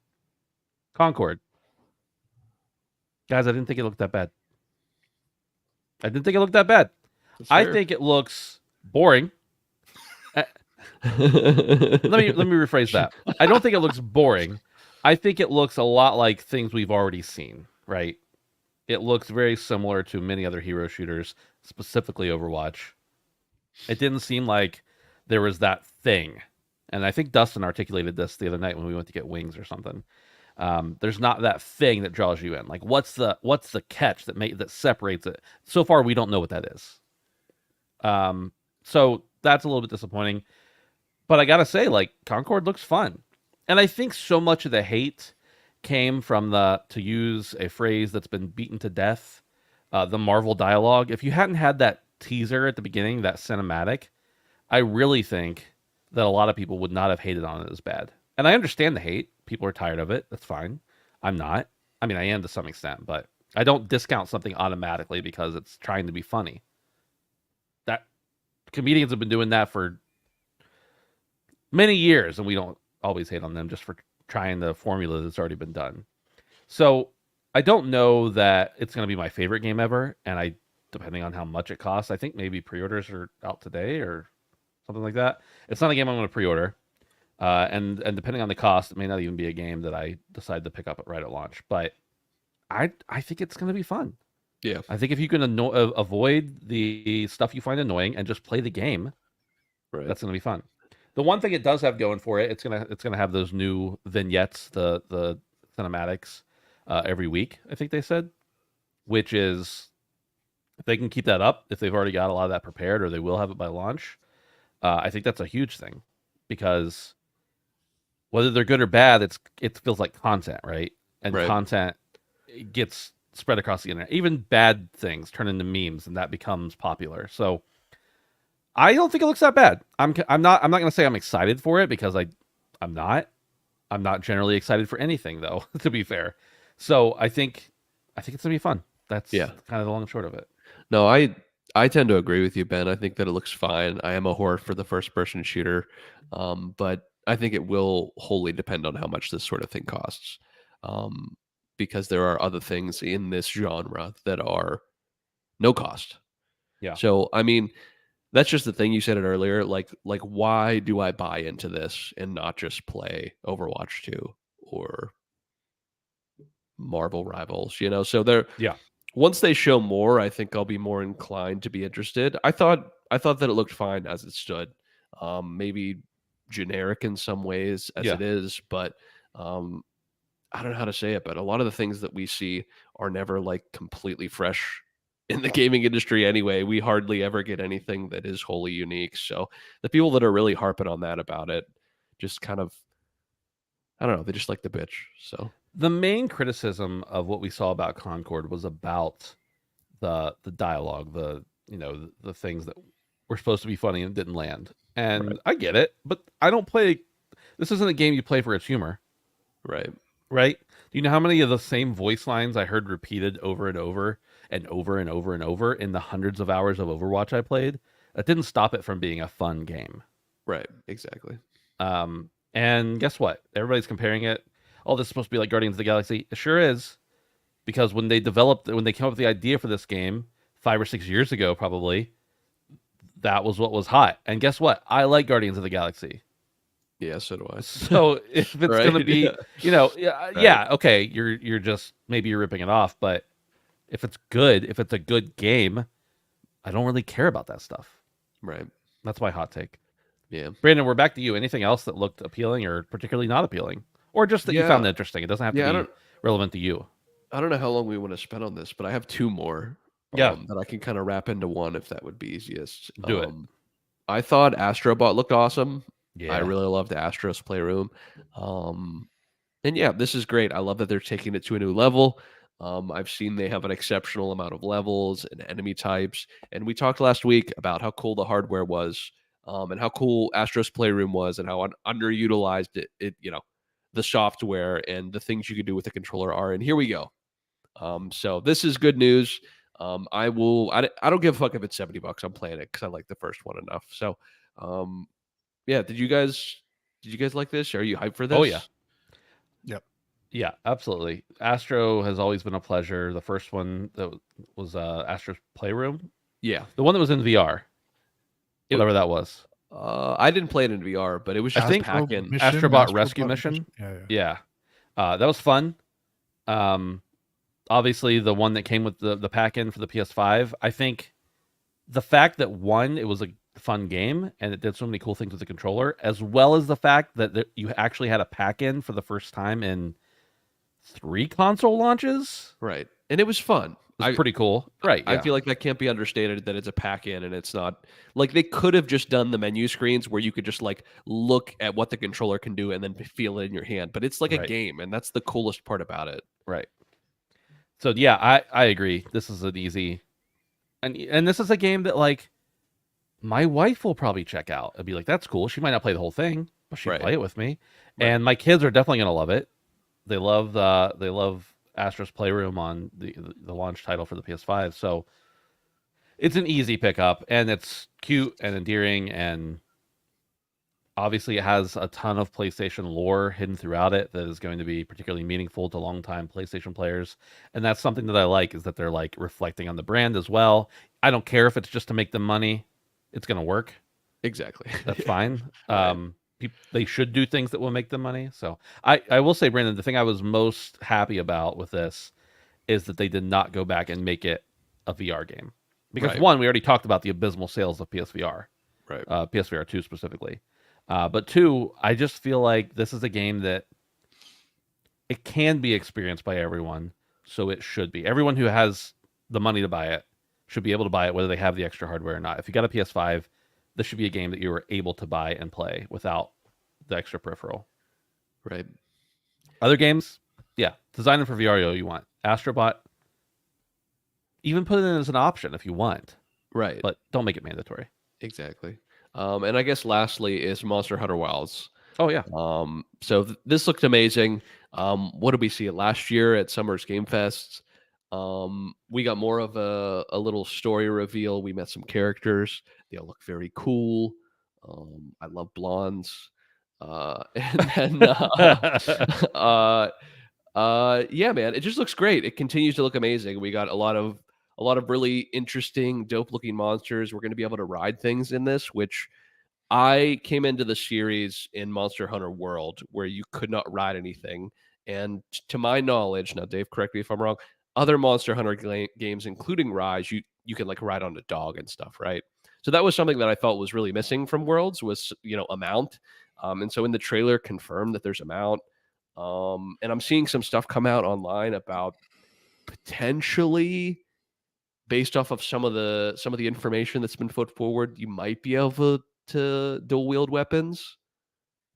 Concord. Guys, I didn't think it looked that bad. I didn't think it looked that bad. I think it looks boring. let me rephrase that. I don't think it looks boring. I think it looks a lot like things we've already seen, right? It looks very similar to many other hero shooters, specifically Overwatch. It didn't seem like there was that thing. And I think Dustin articulated this the other night when we went to get wings or something. There's not that thing that draws you in. Like, what's the catch that separates it? So far, we don't know what that is. So that's a little bit disappointing. But I gotta say, like, Concord looks fun. And I think so much of the hate came from the, to use a phrase that's been beaten to death, the Marvel dialogue. If you hadn't had that teaser at the beginning, that cinematic, I really think that a lot of people would not have hated on it as bad. And I understand the hate. People are tired of it. That's fine. I'm not. I mean, I am to some extent, but I don't discount something automatically because it's trying to be funny. That comedians have been doing that for many years, and we don't always hate on them just for trying the formula that's already been done. So I don't know that it's going to be my favorite game ever, and I, depending on how much it costs, I think maybe pre-orders are out today or something like that. It's not a game I'm going to pre-order, and depending on the cost, it may not even be a game that I decide to pick up right at launch. But I think it's going to be fun. Yeah. I think if you can avoid the stuff you find annoying and just play the game, Right. that's going to be fun. The one thing it does have going for it, it's gonna have those new vignettes, the cinematics, every week. I think they said, which is, if they can keep that up, if they've already got a lot of that prepared, or they will have it by launch, I think that's a huge thing, because whether they're good or bad, it feels like content, right? And Right. content gets spread across the internet. Even bad things turn into memes, and that becomes popular. So I don't think it looks that bad. I'm not going to say I'm excited for it, because I'm not. I'm not generally excited for anything, though, to be fair. So I think it's going to be fun. That's Yeah. kind of the long and short of it. No, I tend to agree with you, Ben. I think that it looks fine. I am a whore for the first person shooter, but I think it will wholly depend on how much this sort of thing costs, because there are other things in this genre that are no cost. Yeah. So I mean, that's just the thing. You said it earlier. Like why do I buy into this and not just play Overwatch 2 or Marvel Rivals? You know, so there. Yeah. Once they show more, I think I'll be more inclined to be interested. I thought that it looked fine as it stood. Maybe generic in some ways as Yeah. it is, but I don't know how to say it, but a lot of the things that we see are never like completely fresh in the gaming industry anyway. We hardly ever get anything that is wholly unique. So the people that are really harping on that about it just kind of, I don't know, they just like the bitch. So The main criticism of what we saw about Concord was about the dialogue, the things that were supposed to be funny and didn't land. And Right. I get it, but I don't play. This isn't a game you play for its humor, right. right? Do you know how many of the same voice lines I heard repeated over and over and over and over and over in the hundreds of hours of Overwatch I played? That didn't stop it from being a fun game. Right. Exactly. And guess what? Everybody's comparing it. Oh, this is supposed to be like Guardians of the Galaxy. It sure is, because when they came up with the idea for this game 5 or 6 years ago, probably, that was what was hot. And guess what? I like Guardians of the Galaxy. Yeah, so do I. So if it's Right? going to be, okay, you're just, maybe you're ripping it off, but if it's good, if it's a good game, I don't really care about that stuff. Right. That's my hot take. Yeah. Brandon, we're back to you. Anything else that looked appealing or particularly not appealing, or just that you found interesting? It doesn't have to be relevant to you. I don't know how long we want to spend on this, but I have two more that I can kind of wrap into one if that would be easiest. Do it. I thought Astrobot looked awesome. Yeah. I really loved Astro's Playroom. And yeah, this is great. I love that they're taking it to a new level. I've seen they have an exceptional amount of levels and enemy types. And we talked last week about how cool the hardware was, and how cool Astro's Playroom was, and how underutilized the software and the things you could do with the controller are. And here we go. So this is good news. I don't give a fuck if it's $70. I'm playing it because I like the first one enough. So, yeah. Did you guys like this? Are you hyped for this? Oh yeah. Yep. Yeah, absolutely. Astro has always been a pleasure. The first one that was Astro's Playroom, Yeah. the one that was in VR, whatever that was. I didn't play it in VR, but it was just I think pack-in. Astrobot Rescue Mission. Yeah. That was fun. Obviously, the one that came with the pack-in for the PS5. I think the fact that it was a fun game and it did so many cool things with the controller, as well as the fact that you actually had a pack-in for the first time in 3 console launches. Right. And it was fun. was pretty cool. Right, I yeah. feel like that can't be understated that it's a pack-in and it's not like they could have just done the menu screens where you could just like look at what the controller can do and then feel it in your hand. But it's like a Right. game, and that's the coolest part about it. Right. So yeah, I agree. This is an easy, and this is a game that like my wife will probably check out and be like, "That's cool." She might not play the whole thing, but she'd Right. play it with me. Right. And my kids are definitely gonna love it. They love Astro's Playroom on the launch title for the PS5. So it's an easy pickup, and it's cute and endearing, and obviously it has a ton of PlayStation lore hidden throughout it that is going to be particularly meaningful to longtime PlayStation players. And that's something that I like, is that they're like reflecting on the brand as well. I don't care if it's just to make them money. It's going to work. Exactly. That's fine. Right. They should do things that will make them money. So I will say, Brandon, the thing I was most happy about with this is that they did not go back and make it a VR game. Because Right. one, we already talked about the abysmal sales of PSVR, Right. PSVR2 specifically. But two, I just feel like this is a game that it can be experienced by everyone, so it should be. Everyone who has the money to buy it should be able to buy it, whether they have the extra hardware or not. If you got a PS5, this should be a game that you were able to buy and play without the extra peripheral. Right. Other games, yeah, design them for VR you want. Astrobot, even put it in as an option if you want, Right. but don't make it mandatory. Exactly. And I guess lastly is Monster Hunter Wilds. Oh yeah, So this looked amazing. What did we see it last year at Summer's Game Fest? We got more of a little story reveal. We met some characters. They all look very cool. I love blondes. And then yeah, man, it just looks great. It continues to look amazing. We got a lot of really interesting, dope looking monsters. We're going to be able to ride things in this, which I came into the series in Monster Hunter World where you could not ride anything. And to my knowledge, now Dave, correct me if I'm wrong, other Monster Hunter games, including Rise, you can like ride on a dog and stuff, right? So that was something that I felt was really missing from Worlds was, a mount. And so in the trailer confirmed that there's a mount. And I'm seeing some stuff come out online about potentially based off of some of the information that's been put forward, you might be able to dual wield weapons.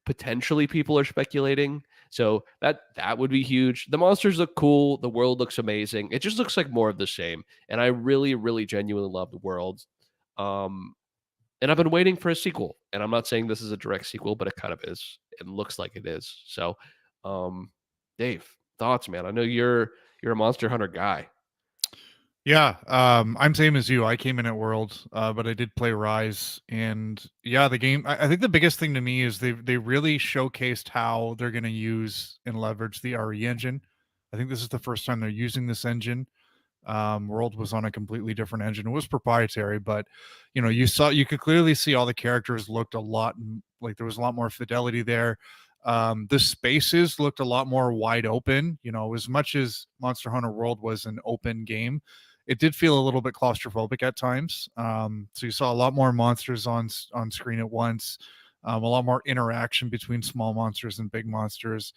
Potentially, people are speculating. So that would be huge. The monsters look cool. The world looks amazing. It just looks like more of the same. And I really, really genuinely love the world. Um, and I've been waiting for a sequel. And I'm not saying this is a direct sequel, but it kind of is. It looks like it is. So, um, Dave, thoughts, man? I know you're a Monster Hunter guy. Yeah, I'm same as you. I came in at World, but I did play Rise, and yeah, the game. I think the biggest thing to me is they really showcased how they're going to use and leverage the RE engine. I think this is the first time they're using this engine. World was on a completely different engine. It was proprietary, but you could clearly see all the characters looked a lot like there was a lot more fidelity there. The spaces looked a lot more wide open. As much as Monster Hunter World was an open game, it did feel a little bit claustrophobic at times. So you saw a lot more monsters on screen at once, a lot more interaction between small monsters and big monsters.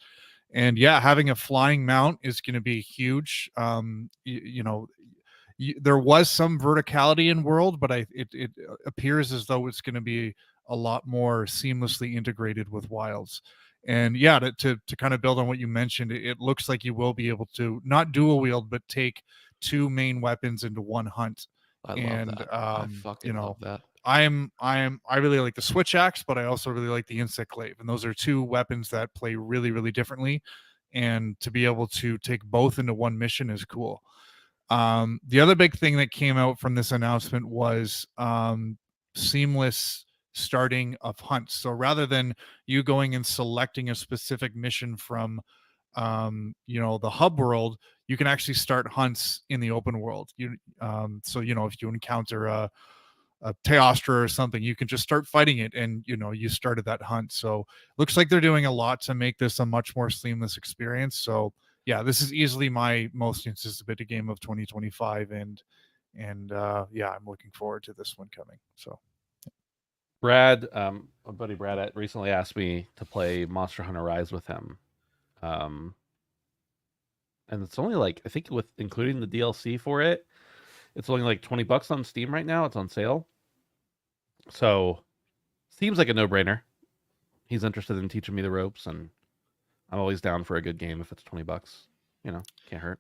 And yeah, having a flying mount is going to be huge. There was some verticality in World, but it appears as though it's going to be a lot more seamlessly integrated with Wilds. And yeah, to kind of build on what you mentioned, it looks like you will be able to not dual wield, but take two main weapons into one hunt. I love And that. I fucking love that. I really like the switch axe, but I also really like the insect glaive, and those are two weapons that play really, really differently. And to be able to take both into one mission is cool. The other big thing that came out from this announcement was seamless starting of hunts. So rather than you going and selecting a specific mission from the hub world, you can actually start hunts in the open world. So if you encounter a Teostra or something, you can just start fighting it, and you started that hunt. So looks like they're doing a lot to make this a much more seamless experience. So yeah, this is easily my most anticipated game of 2025, and yeah, I'm looking forward to this one coming. So Brad, my buddy Brad recently asked me to play Monster Hunter Rise with him. Um, and it's only like I think with including the DLC for it, it's only like $20 on Steam right now. It's on sale, so seems like a no-brainer. He's interested in teaching me the ropes, and I'm always down for a good game if it's $20. Can't hurt.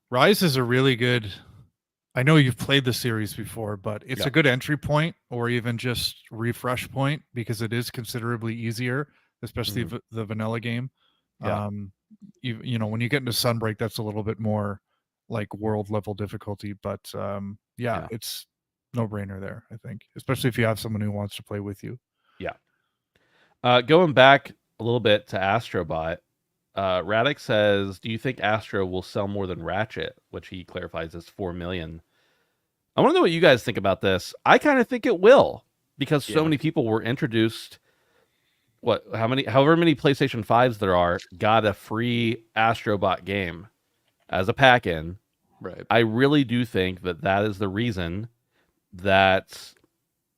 Rise is a really good. I know you've played the series before, but it's Yeah. a good entry point or even just refresh point because it is considerably easier, especially the vanilla game. Yeah. When you get into Sunbreak, that's a little bit more like world level difficulty, but Yeah. it's no brainer there, I think, especially if you have someone who wants to play with you. Yeah. Going back a little bit to Astrobot, Radix says, "Do you think Astro will sell more than Ratchet?" Which he clarifies is 4 million. I want to know what you guys think about this. I kind of think it will because so many people were introduced. However many PlayStation 5s there are, got a free Astrobot game as a pack-in. Right. I really do think that is the reason that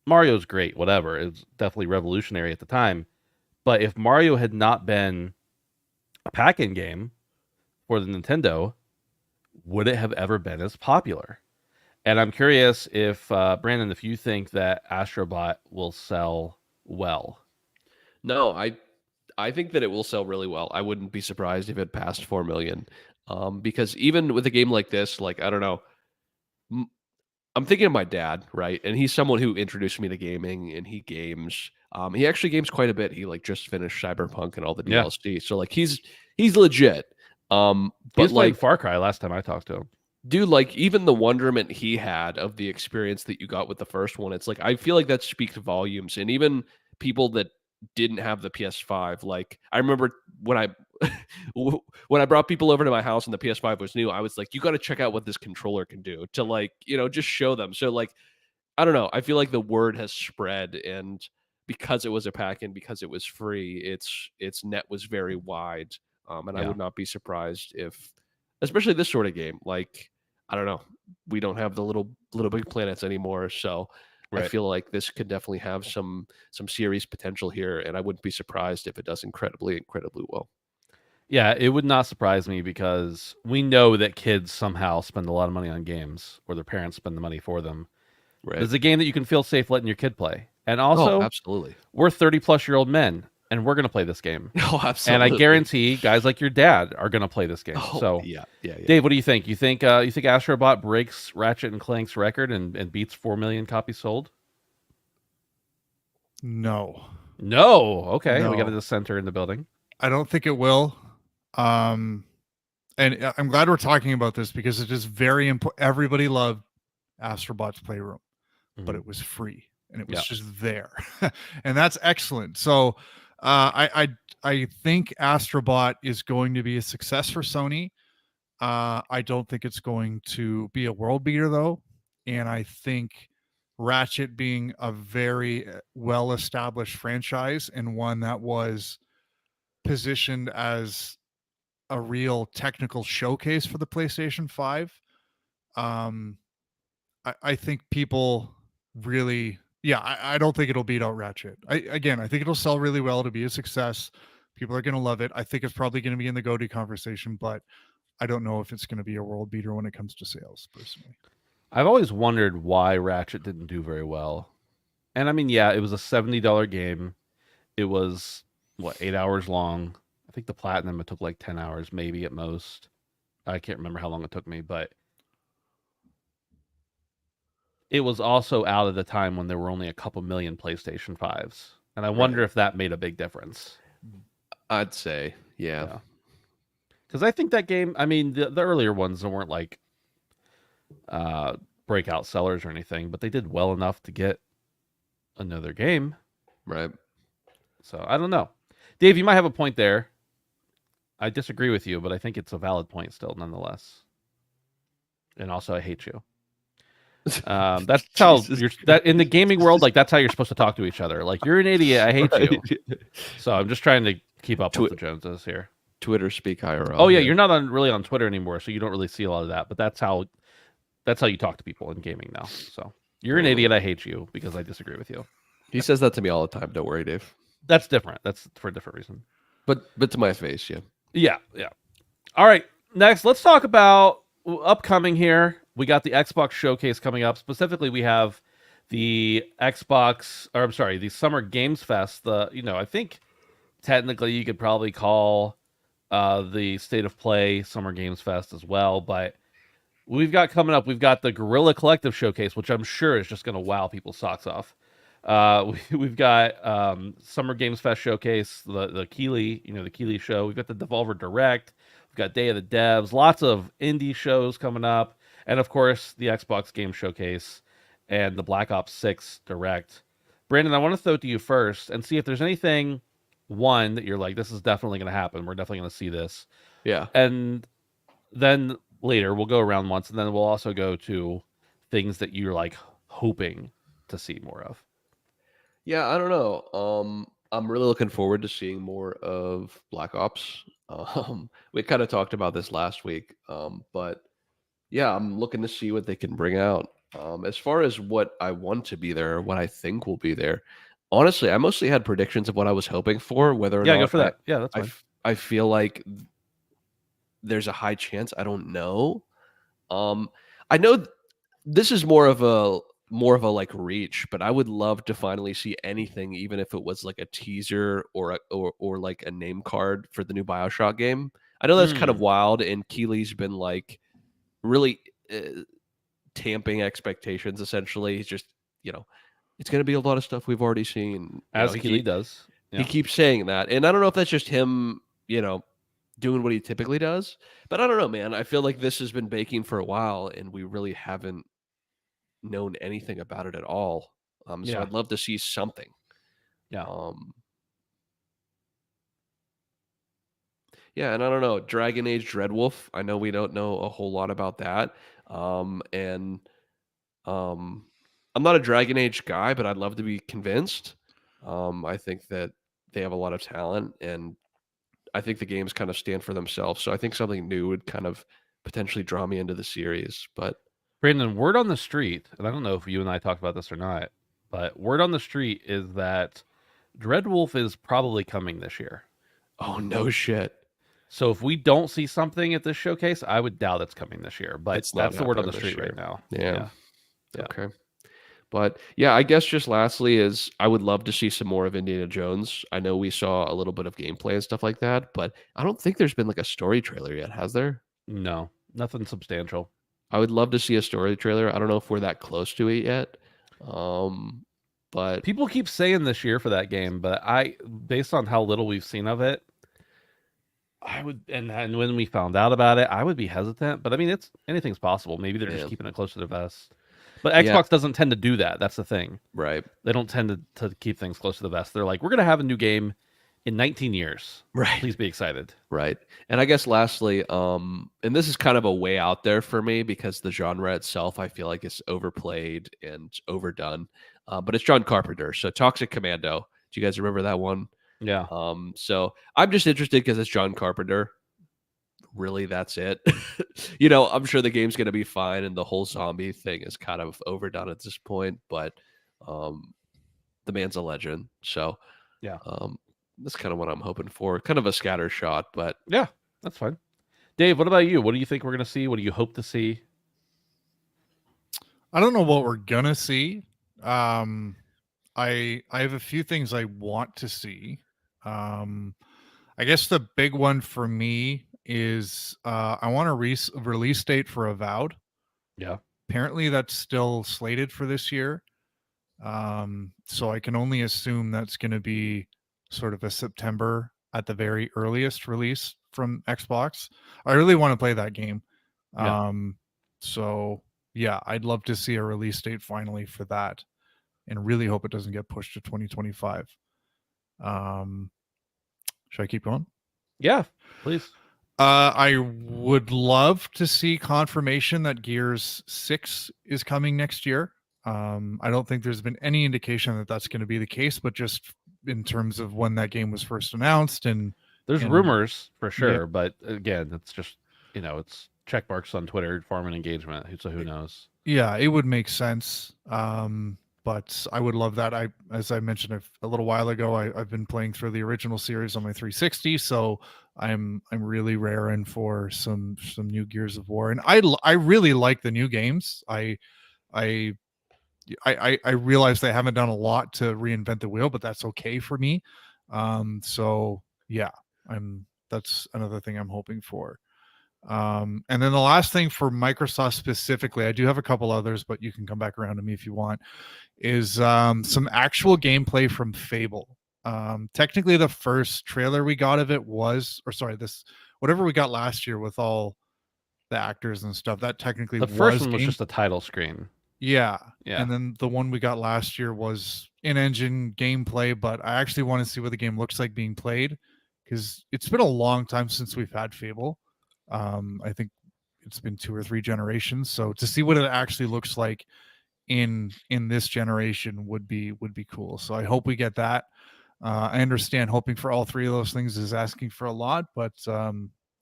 Mario's great, whatever. It's definitely revolutionary at the time. But if Mario had not been a pack-in game for the Nintendo, would it have ever been as popular? And I'm curious if, Brandon, if you think that Astrobot will sell well. No, I think that it will sell really well. I wouldn't be surprised if it passed 4 million. Because even with a game like this, like, I don't know, I'm thinking of my dad, right? And he's someone who introduced me to gaming, and he games. He actually games quite a bit. He like just finished Cyberpunk and all the Yeah. DLC. So like he's legit. He was But playing like, Far Cry last time I talked to him. dude, like even the wonderment he had of the experience that you got with the first one, it's like I feel like that speaks volumes. And even people that didn't have the PS5, like I remember when I brought people over to my house and the PS5 was new, I was like, you got to check out what this controller can do to like, just show them. So like, I don't know. I feel like the word has spread, and because it was a pack-in, because it was free, its net was very wide. And I Yeah. would not be surprised if, especially this sort of game, like I don't know, we don't have the little big planets anymore, so I Right. feel like this could definitely have some serious potential here, and I wouldn't be surprised if it does incredibly well. Yeah, it would not surprise me because we know that kids somehow spend a lot of money on games, or their parents spend the money for them. Right? It's a game that you can feel safe letting your kid play. And Oh, also, absolutely. we're 30-plus-year-old men, and we're going to play this game. Oh, And absolutely. I guarantee guys like your dad are going to play this game. Oh, So, yeah. Dave, what do you think? You think Astrobot breaks Ratchet and Clank's record and beats 4 million copies sold? No, No. Okay, we got No. a dissenter in the building. I don't think it will. And I'm glad we're talking about this because it is very important. Everybody loved Astrobot's Playroom, but Mhm. it was free and it was Yeah. just there, and that's excellent. So I think Astrobot is going to be a success for Sony. I don't think it's going to be a world beater though, and I think Ratchet being a very well established franchise and one that was positioned as a real technical showcase for the PlayStation 5. I think people really, I don't think it'll beat out Ratchet. I think it'll sell really well to be a success. People are going to love it. I think it's probably going to be in the GOTY conversation, but I don't know if it's going to be a world beater when it comes to sales, personally. I've always wondered why Ratchet didn't do very well. And I mean, yeah, it was a $70 game. It was, 8 hours long. I think the platinum, it took like 10 hours, maybe at most. I can't remember how long it took me, but it was also out at the time when there were only a couple million PlayStation 5s. And I wonder if that made a big difference. I'd say, yeah. Because I think that game, I mean, the earlier ones weren't like breakout sellers or anything, but they did well enough to get another game. Right. So I don't know. Dave, you might have a point there. I disagree with you, but I think it's a valid point still, nonetheless. And also, I hate you. That's how that in the gaming world, like that's how you're supposed to talk to each other. Like, you're an idiot. I hate you. So I'm just trying to keep up with the Joneses here. Twitter speak IRL. Oh yeah, you're not really on Twitter anymore, so you don't really see a lot of that. But that's how you talk to people in gaming now. So you're an idiot. I hate you because I disagree with you. He says that to me all the time. Don't worry, Dave. That's different. That's for a different reason. But to my face, yeah. Yeah. All right. Next, let's talk about upcoming here. We got the Xbox showcase coming up. Specifically, we have the Xbox, or I'm sorry, the Summer Games Fest. I think technically you could probably call the State of Play Summer Games Fest as well. But we've got coming up, we've got the Gorilla Collective Showcase, which I'm sure is just going to wow people's socks off. We've got Summer Games Fest Showcase, the Keeley, the Keeley Show. We've got the Devolver Direct. We've got Day of the Devs. Lots of indie shows coming up, and of course the Xbox Game Showcase and the Black Ops 6 Direct. Brandon, I want to throw it to you first and see if there's anything one that you're like, this is definitely going to happen. We're definitely going to see this, Yeah. and then later we'll go around once, and then we'll also go to things that you're like hoping to see more of. Yeah, I don't know. I'm really looking forward to seeing more of Black Ops. We kind of talked about this last week, but yeah, I'm looking to see what they can bring out. As far as what I want to be there, what I think will be there, honestly, I mostly had predictions of what I was hoping for. Whether or Yeah, go not for that. Yeah, that's fine. I feel like there's a high chance. I don't know. I know this is more of a like reach, but I would love to finally see anything, even if it was like a teaser or like a name card for the new BioShock game. I know that's kind of Mm. wild, and Keeley's been like really tamping expectations. Essentially, he's just it's going to be a lot of stuff we've already seen. As Keeley does. He Yeah. keeps saying that, and I don't know if that's just him, doing what he typically does. But I don't know, man. I feel like this has been baking for a while, and we really haven't known anything about it at all. So Yeah. I'd love to see something. Yeah. Um, yeah, and I don't know, Dragon Age Dreadwolf. I know we don't know a whole lot about that. And I'm not a Dragon Age guy, but I'd love to be convinced. I think that they have a lot of talent, and I think the games kind of stand for themselves. So I think something new would kind of potentially draw me into the series. But Brandon, word on the street, and I don't know if you and I talked about this or not, but word on the street is that Dreadwolf is probably coming this year. oh no shit, So if we don't see something at this showcase, I would doubt it's coming this year. But it's not that's the word on happening the this street year. right now. Yeah. Yeah. Okay. But yeah, I guess just lastly is I would love to see some more of Indiana Jones. I know we saw a little bit of gameplay and stuff like that, but I don't think there's been like a story trailer yet, has there? No, nothing substantial. I would love to see a story trailer. I don't know if we're that close to it yet. But People keep saying this year for that game, but based on how little we've seen of it, I would, and when we found out about it, I would be hesitant. But I mean, it's anything's possible. Maybe they're just man, keeping it close to the vest. But yeah, Xbox doesn't tend to do that. That's the thing. right. They don't tend to keep things close to the vest. They're like, we're gonna have a new game in 19 years. Right. Please be excited. Right. And I guess lastly, and this is kind of a way out there for me because the genre itself I feel like is overplayed and overdone. But it's John Carpenter. So Toxic Commando. Do you guys remember that one? Yeah. So I'm just interested because it's John Carpenter. Really, that's it. I'm sure the game's gonna be fine and the whole zombie thing is kind of overdone at this point, but the man's a legend. So Yeah. that's kind of what I'm hoping for. Kind of a scatter shot, but Yeah. That's fine. Dave, what about you? What do you think we're gonna see? What do you hope to see? I don't know what we're gonna see. I have a few things I want to see. I guess the big one for me is I want a release date for Avowed. Yeah. Apparently, that's still slated for this year. So I can only assume that's going to be sort of a September at the very earliest release from Xbox. I really want to play that game. Yeah. So yeah, I'd love to see a release date finally for that, and really hope it doesn't get pushed to 2025. Should I keep going? Yeah. Please. I would love to see confirmation that Gears 6 is coming next year. I don't think there's been any indication that that's going to be the case, but just in terms of when that game was first announced, and There's and rumors for sure, yeah. but again, it's just it's check marks on Twitter, farming engagement. So who knows? Yeah, it would make sense. but I would love that. As I mentioned a little while ago, I've been playing through the original series on my 360, so I'm really raring for some new Gears of War, and I really like the new games. I I realize they haven't done a lot to reinvent the wheel, but that's okay for me. So yeah, that's another thing I'm hoping for. And then the last thing for Microsoft specifically, I do have a couple others, but you can come back around to me if you want, is some actual gameplay from Fable. Technically, the first trailer we got of it was, or sorry, this whatever we got last year with all the actors and stuff, that technically The first was one was just a title screen. yeah. Yeah. And then the one we got last year was in-engine gameplay, but I actually want to see what the game looks like being played because it's been a long time since we've had Fable. I think it's been 2 or 3 generations. So to see what it actually looks like in this generation would be cool. So I hope we get that. I understand hoping for all 3 of those things is asking for a lot, but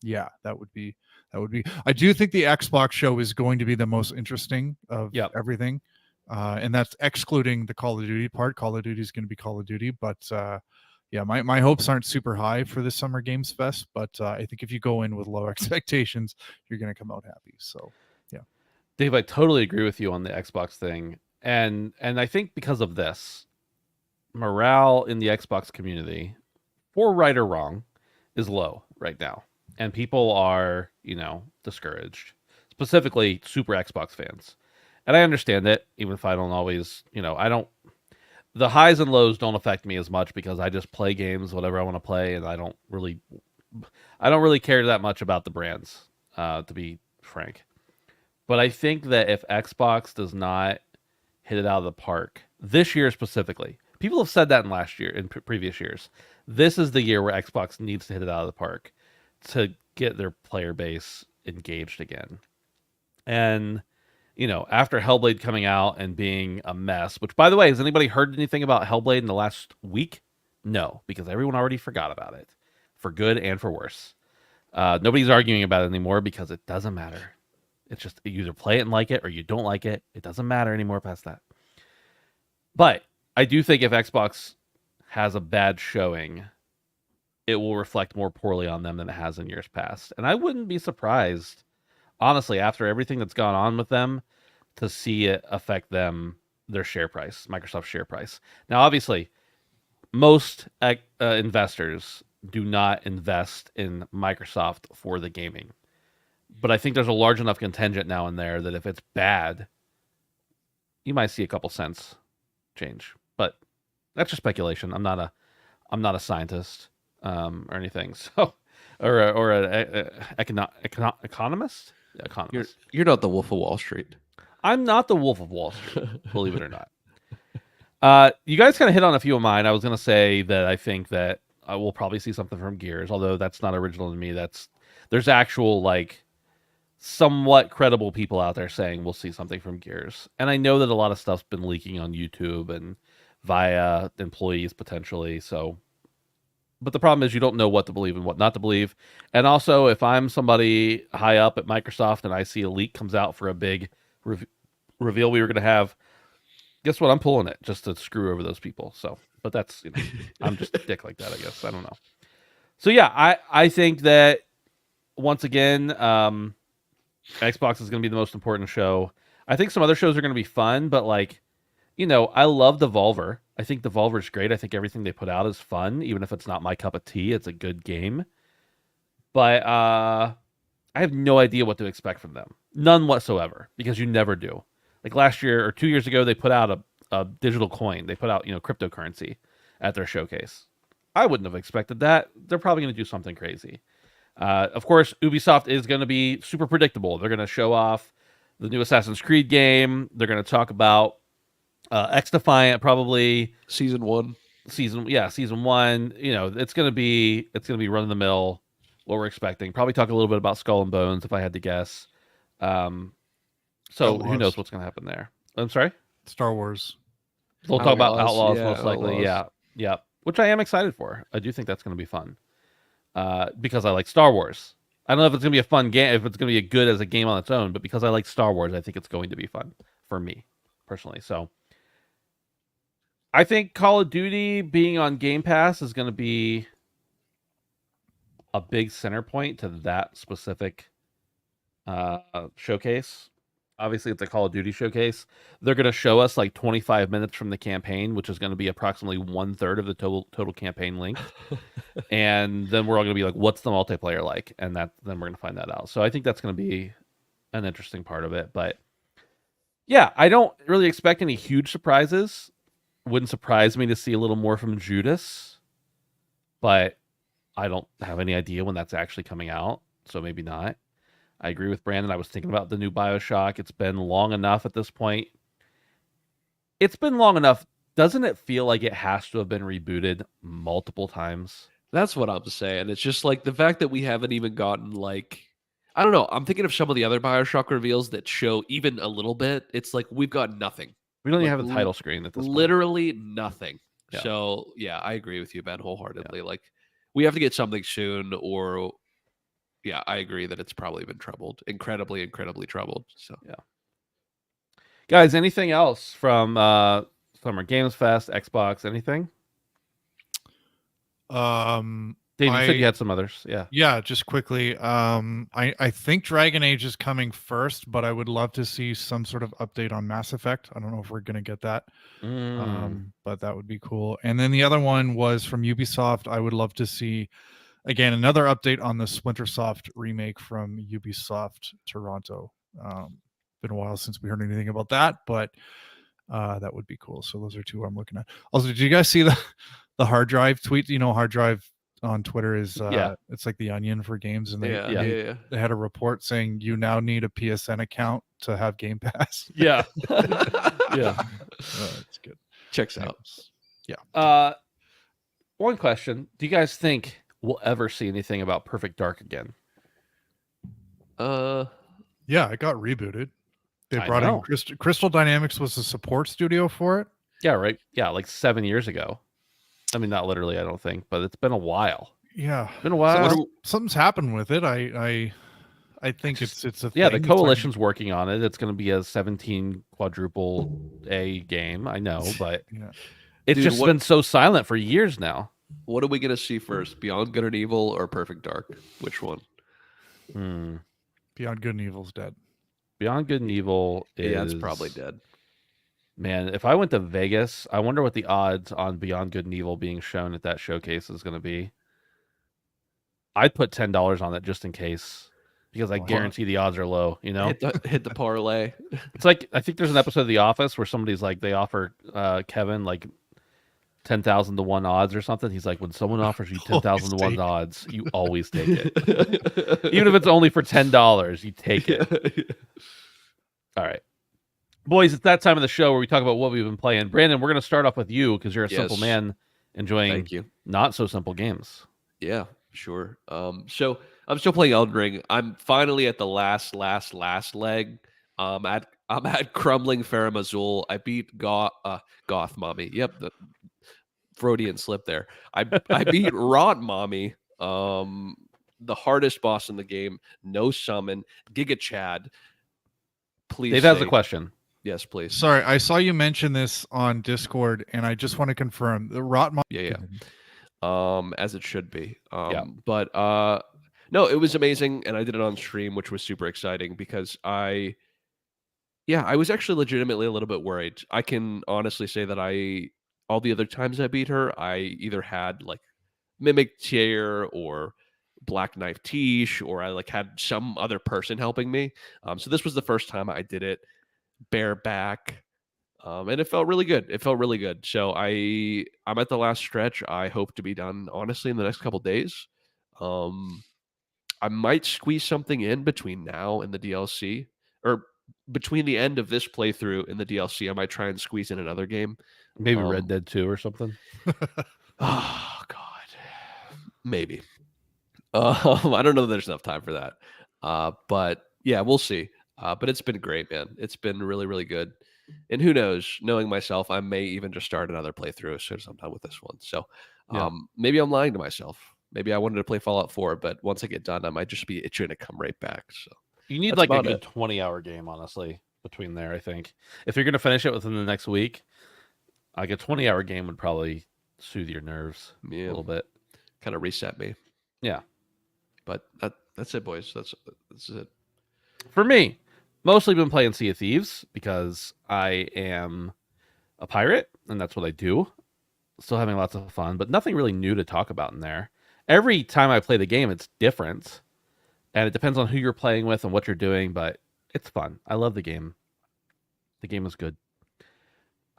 yeah, that would be I do think the Xbox show is going to be the most interesting of Yep. everything. And that's excluding the Call of Duty part. Call of Duty is going to be Call of Duty, but yeah, my hopes aren't super high for this Summer Games Fest, but I think if you go in with low expectations, you're going to come out happy. So, yeah. Dave, I totally agree with you on the Xbox thing. And I think because of this, morale in the Xbox community, for right or wrong, is low right now. And people are, discouraged. Specifically super Xbox fans. And I understand it, even if I don't always, the highs and lows don't affect me as much because I just play games whatever I want to play, and I don't really care that much about the brands, to be frank. But I think that if Xbox does not hit it out of the park this year specifically, people have said that in previous years. This is the year where Xbox needs to hit it out of the park to get their player base engaged again. And after Hellblade coming out and being a mess, which, by the way, has anybody heard anything about Hellblade in the last week? No, because everyone already forgot about it, for good and for worse. Nobody's arguing about it anymore because it doesn't matter. It's just you either play it and like it or you don't like it. It doesn't matter anymore past that. But I do think if Xbox has a bad showing, it will reflect more poorly on them than it has in years past. And I wouldn't be surprised, honestly, after everything that's gone on with them, to see it affect their share price, Microsoft's share price. Now, obviously, most investors do not invest in Microsoft for the gaming. But I think there's a large enough contingent now and there that if it's bad, you might see a couple cents change. But that's just speculation. I'm not a scientist or anything. So or an economist. Economist. You're not the Wolf of Wall Street. I'm not the Wolf of Wall Street, believe it or not. You guys kind of hit on a few of mine. I was going to say that I think that we'll probably see something from Gears, although that's not original to me. There's actual somewhat credible people out there saying we'll see something from Gears. And I know that a lot of stuff's been leaking on YouTube and via employees potentially. So, but the problem is you don't know what to believe and what not to believe. And also, if I'm somebody high up at Microsoft and I see a leak comes out for a big reveal we were going to have, guess what? I'm pulling it just to screw over those people. So, but that's, I'm just a dick like that, I guess. I don't know. So yeah, I think that once again, Xbox is going to be the most important show. I think some other shows are going to be fun, but I love Devolver. I think Devolver's great. I think everything they put out is fun, even if it's not my cup of tea. It's a good game. But I have no idea what to expect from them. None whatsoever, because you never do. Like last year or 2 years ago, they put out a digital coin. They put out, cryptocurrency at their showcase. I wouldn't have expected that. They're probably going to do something crazy. Of course, Ubisoft is going to be super predictable. They're going to show off the new Assassin's Creed game. They're going to talk about X Defiant, probably Season 1. Season 1. It's going to be run of the mill. What we're expecting. Probably talk a little bit about Skull and Bones, if I had to guess. So Outlaws. Who knows what's going to happen there? I'm sorry. Star Wars. They'll talk about Outlaws, Outlaws most likely. Outlaws. Yeah. Which I am excited for. I do think that's going to be fun. Because I like Star Wars. I don't know if it's going to be a fun game, if it's going to be good as a game on its own, but because I like Star Wars, I think it's going to be fun for me, personally. So, I think Call of Duty being on Game Pass is going to be a big center point to that specific showcase. Obviously, it's a Call of Duty showcase. They're going to show us like 25 minutes from the campaign, which is going to be approximately 1/3 of the total campaign length. And then we're all going to be like, "What's the multiplayer like?" And then we're going to find that out. So I think that's going to be an interesting part of it. But yeah, I don't really expect any huge surprises. Wouldn't surprise me to see a little more from Judas, but I don't have any idea when that's actually coming out. So maybe not. I agree with Brandon. I was thinking about the new Bioshock. It's been long enough at this point. It's been long enough. Doesn't it feel like it has to have been rebooted multiple times? That's what I'm saying. It's just like the fact that we haven't even gotten like, I don't know. I'm thinking of some of the other Bioshock reveals that show even a little bit. It's like we've got nothing. We don't Like, even have a title screen at this point. Literally nothing. Yeah. So yeah, I agree with you, Ben, wholeheartedly. Like we have to get something soon, or yeah, I agree that it's probably been troubled, incredibly, incredibly troubled. So Yeah. Guys, anything else from Summer Games Fest, Xbox, anything? Dave, you said you had some others. Yeah. Yeah, just quickly. I think Dragon Age is coming first, but I would love to see some sort of update on Mass Effect. I don't know if we're gonna get that. But that would be cool. And then the other one was from Ubisoft. I would love to see again another update on the Splintersoft remake from Ubisoft Toronto. Been a while since we heard anything about that, but that would be cool. So those are two I'm looking at. Also, did you guys see the hard drive tweet? You know, hard drive on Twitter is it's like the Onion for games, and they had a report saying you now need a PSN account to have Game Pass. Yeah. Yeah. That's good. Checks out. Yeah. One question: do you guys think we'll ever see anything about Perfect Dark again? Yeah, it got rebooted. They I brought know. in Crystal Dynamics was the support studio for it. Yeah, right. Yeah, like 7 years ago. I mean, not literally, I don't think, but it's been a while. Yeah, It's been a while. Something's happened with it. I think it's a Yeah, thing. the coalition's working on it. It's going to be a 17 quadruple A game. I know, but it's Dude, just been so silent for years now. What are we gonna see first? Beyond Good and Evil or Perfect Dark? Which one? Beyond Good and Evil's dead. Beyond Good and Evil is it's probably dead. Man, if I went to Vegas, I wonder what the odds on Beyond Good and Evil being shown at that showcase is going to be. I'd put $10 on it just in case, because I guarantee the odds are low. You know, hit the parlay. It's like I think there's an episode of The Office where somebody's like they offer Kevin like 10,000 to 1 odds or something. He's like, when someone offers you 10,000 to 1 odds, you always take it, even if it's only for $10. You take it. All right. Boys, it's that time of the show where we talk about what we've been playing. Brandon, we're going to start off with you because you're a simple man enjoying not so simple games. Yeah, sure. So I'm still playing Elden Ring. I'm finally at the last leg. I'm at Crumbling Farum Azula. I beat Goth Mommy. Yep, the Freudian slip there. I beat Rot Mommy. The hardest boss in the game. No summon. Giga Chad. Please. Dave has a question. Yes, please. Sorry, I saw you mention this on Discord, and I just want to confirm the Rot Mommy. Yeah. As it should be. But no, it was amazing, and I did it on stream, which was super exciting because I was actually legitimately a little bit worried. I can honestly say that all the other times I beat her, I either had like Mimic Tear or Black Knife Tish, or I like had some other person helping me. So this was the first time I did it bareback. And it felt really good. So I'm at the last stretch. I hope to be done, honestly, in the next couple days. I might squeeze something in between now and the DLC, or between the end of this playthrough and the DLC. I might try and squeeze in another game. Maybe Red Dead 2 or something. Oh, God. Maybe. I don't know that there's enough time for that. But yeah, we'll see. But it's been great, man. It's been really, really good. And who knows, knowing myself, I may even just start another playthrough as soon as I'm done with this one. So maybe I'm lying to myself. Maybe I wanted to play Fallout 4, but once I get done, I might just be itching to come right back. So you need like a good 20-hour game, honestly, between there, I think. If you're going to finish it within the next week, Like a 20-hour game would probably soothe your nerves a Yeah, little bit. kind of reset me. Yeah. But that's it, boys. That's it. For me, mostly been playing Sea of Thieves because I am a pirate and that's what I do. Still having lots of fun, but nothing really new to talk about in there. Every time I play the game, it's different, and it depends on who you're playing with and what you're doing, but it's fun. I love the game. The game is good.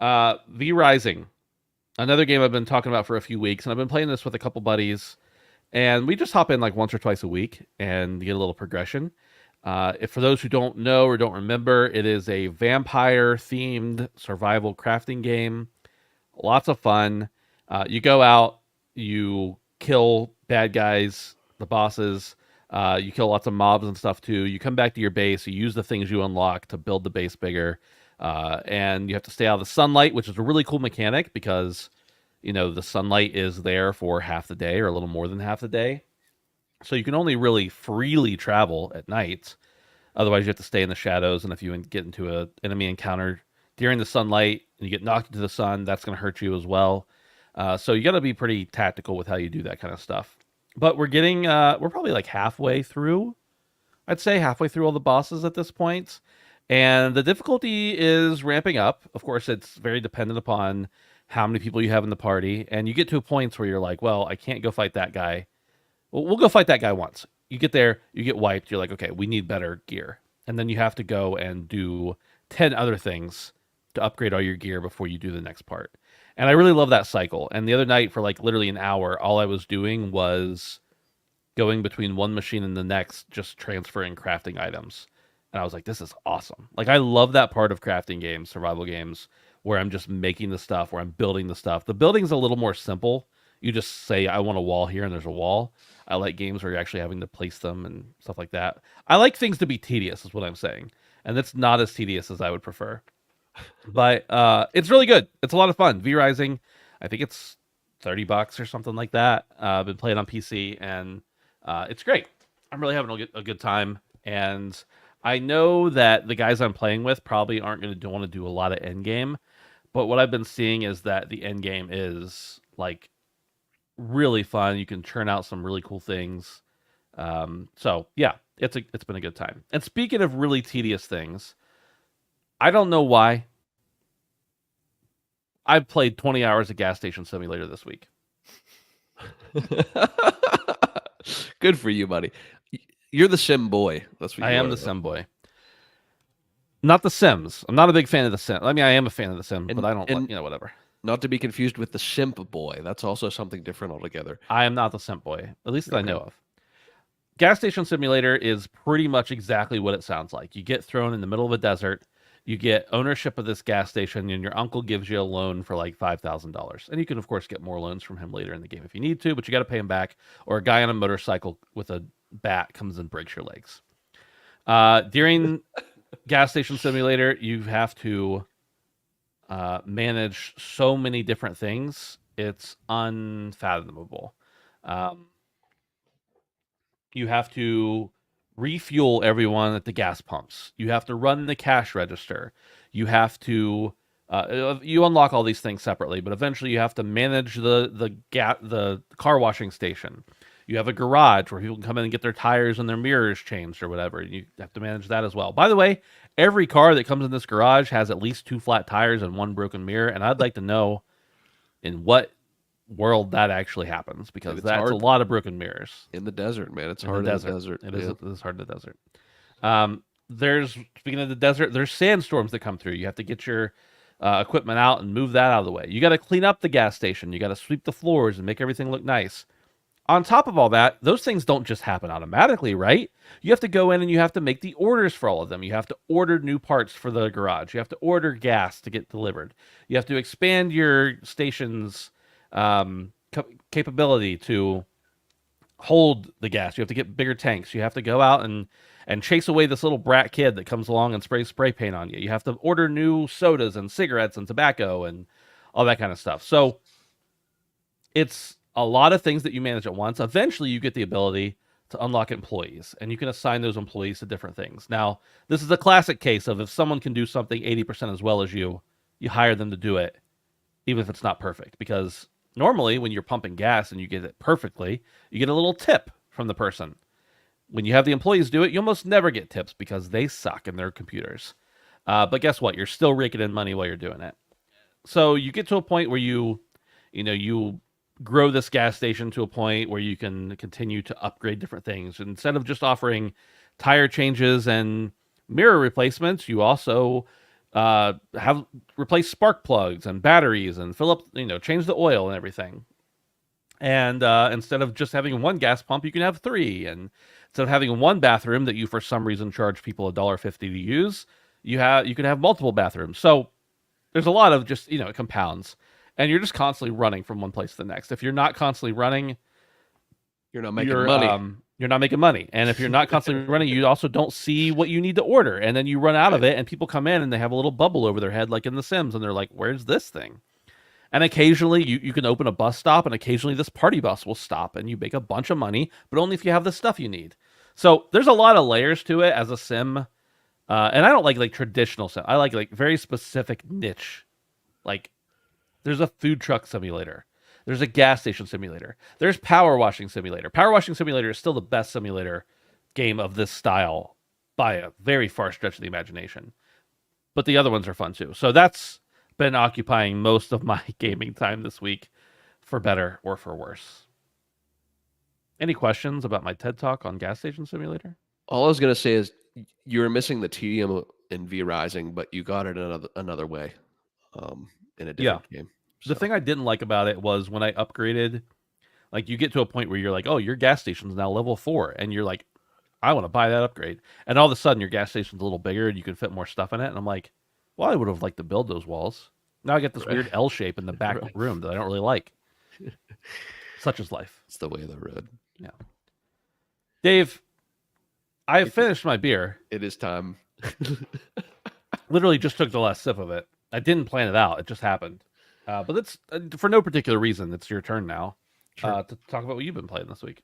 V Rising, another game I've been talking about for a few weeks, and I've been playing this with a couple buddies, and we just hop in like once or twice a week and get a little progression. If for those who don't know or don't remember, it is a vampire themed survival crafting game. Lots of fun. You go out, you kill bad guys, the bosses. You kill lots of mobs and stuff too. You come back to your base. You use the things you unlock to build the base bigger, and you have to stay out of the sunlight, which is a really cool mechanic because the sunlight is there for half the day or a little more than half the day. So you can only really freely travel at night. Otherwise, you have to stay in the shadows. And if you get into an enemy encounter during the sunlight and you get knocked into the sun, that's going to hurt you as well. So you got to be pretty tactical with how you do that kind of stuff. But we're probably like halfway through. I'd say halfway through all the bosses at this point. And the difficulty is ramping up. Of course, it's very dependent upon how many people you have in the party. And you get to a point where you're like, well, I can't go fight that guy. Well, we'll go fight that guy once. You get there, you get wiped. You're like, okay, we need better gear. And then you have to go and do 10 other things to upgrade all your gear before you do the next part. And I really love that cycle. And the other night, for like literally an hour, all I was doing was going between one machine and the next, just transferring crafting items. And I was like, this is awesome. Like, I love that part of crafting games, survival games, where I'm just making the stuff, where I'm building the stuff. The building's a little more simple. You just say, I want a wall here, and there's a wall. I like games where you're actually having to place them and stuff like that. I like things to be tedious, is what I'm saying. And that's not as tedious as I would prefer. But it's really good. It's a lot of fun. V Rising, I think it's $30 or something like that. I've been playing on PC, and it's great. I'm really having a good time. And I know that the guys I'm playing with probably aren't going to want to do a lot of end game. But what I've been seeing is that the end game is like really fun. You can churn out some really cool things. So yeah, it's been a good time. And speaking of really tedious things, I don't know why I've played 20 hours of Gas Station Simulator this week. Good for you, buddy. You're the sim boy. That's what I you am are, the though. Sim boy. Not the Sims. I'm not a big fan of the Sims. I mean, I am a fan of the Sims, And- but I don't and- like, whatever. Not to be confused with the simp boy. That's also something different altogether. I am not the Simp boy, at least that I Okay. know of. Gas Station Simulator is pretty much exactly what it sounds like. You get thrown in the middle of a desert. You get ownership of this gas station, and your uncle gives you a loan for like $5,000. And you can, of course, get more loans from him later in the game if you need to, but you got to pay him back. Or a guy on a motorcycle with a bat comes and breaks your legs. During Gas Station Simulator, you have to manage so many different things. It's unfathomable. You have to refuel everyone at the gas pumps. You have to run the cash register. You have to you unlock all these things separately, but eventually you have to manage the car washing station. You have a garage where people can come in and get their tires and their mirrors changed or whatever. You have to manage that as well. By the way, every car that comes in this garage has at least 2 flat tires and 1 broken mirror, and I'd like to know in what world that actually happens, because It's that's hard. a lot of broken mirrors In the desert, man. It's in hard the in desert. the desert. It is. Yeah. It is hard in the desert. Speaking of the desert, there's sandstorms that come through. You have to get your equipment out and move that out of the way. You got to clean up the gas station. You got to sweep the floors and make everything look nice. On top of all that, those things don't just happen automatically, right? You have to go in and you have to make the orders for all of them. You have to order new parts for the garage. You have to order gas to get delivered. You have to expand your station's capability to hold the gas. You have to get bigger tanks. You have to go out and chase away this little brat kid that comes along and sprays spray paint on you. You have to order new sodas and cigarettes and tobacco and all that kind of stuff. So it's a lot of things that you manage at once. Eventually, you get the ability to unlock employees, and you can assign those employees to different things. Now, this is a classic case of if someone can do something 80% as well as you hire them to do it, even if it's not perfect. Because normally, when you're pumping gas and you get it perfectly, you get a little tip from the person. When you have the employees do it, you almost never get tips because they suck in their computers. But guess what? You're still raking in money while you're doing it. So you get to a point where you grow this gas station to a point where you can continue to upgrade different things. Instead of just offering tire changes and mirror replacements, you also have replace spark plugs and batteries and fill up, change the oil and everything. And instead of just having one gas pump, you can have three. And instead of having one bathroom that you for some reason charge people $1.50 to use, you can have multiple bathrooms. So there's a lot of just it compounds, and you're just constantly running from one place to the next. If you're not constantly running, You're not making money. You're not making money. And if you're not constantly running, you also don't see what you need to order, and then you run out of it, and people come in and they have a little bubble over their head like in The Sims, and they're like, "Where's this thing?" And occasionally you can open a bus stop, and occasionally this party bus will stop, and you make a bunch of money, but only if you have the stuff you need. So there's a lot of layers to it as a sim. And I don't like traditional sim. I like very specific niche. Like there's a food truck simulator. There's a gas station simulator. There's power washing simulator. Power washing simulator is still the best simulator game of this style by a very far stretch of the imagination. But the other ones are fun too. So that's been occupying most of my gaming time this week, for better or for worse. Any questions about my TED Talk on Gas Station Simulator? All I was gonna say is you were missing the tedium in V Rising, but you got it another way, in a different game. The thing I didn't like about it was when I upgraded, like you get to a point where you're like, oh, your gas station's now level 4, and you're like, I want to buy that upgrade, and all of a sudden your gas station's a little bigger and you can fit more stuff in it, and I'm like, well, I would have liked to build those walls. Now I get this weird L shape in the back room that I don't really like. Such is life. It's the way of the road. Yeah. Dave, I have finished my beer. It is time. Literally just took the last sip of it. I didn't plan it out. It just happened. But it's for no particular reason. It's your turn now to talk about what you've been playing this week.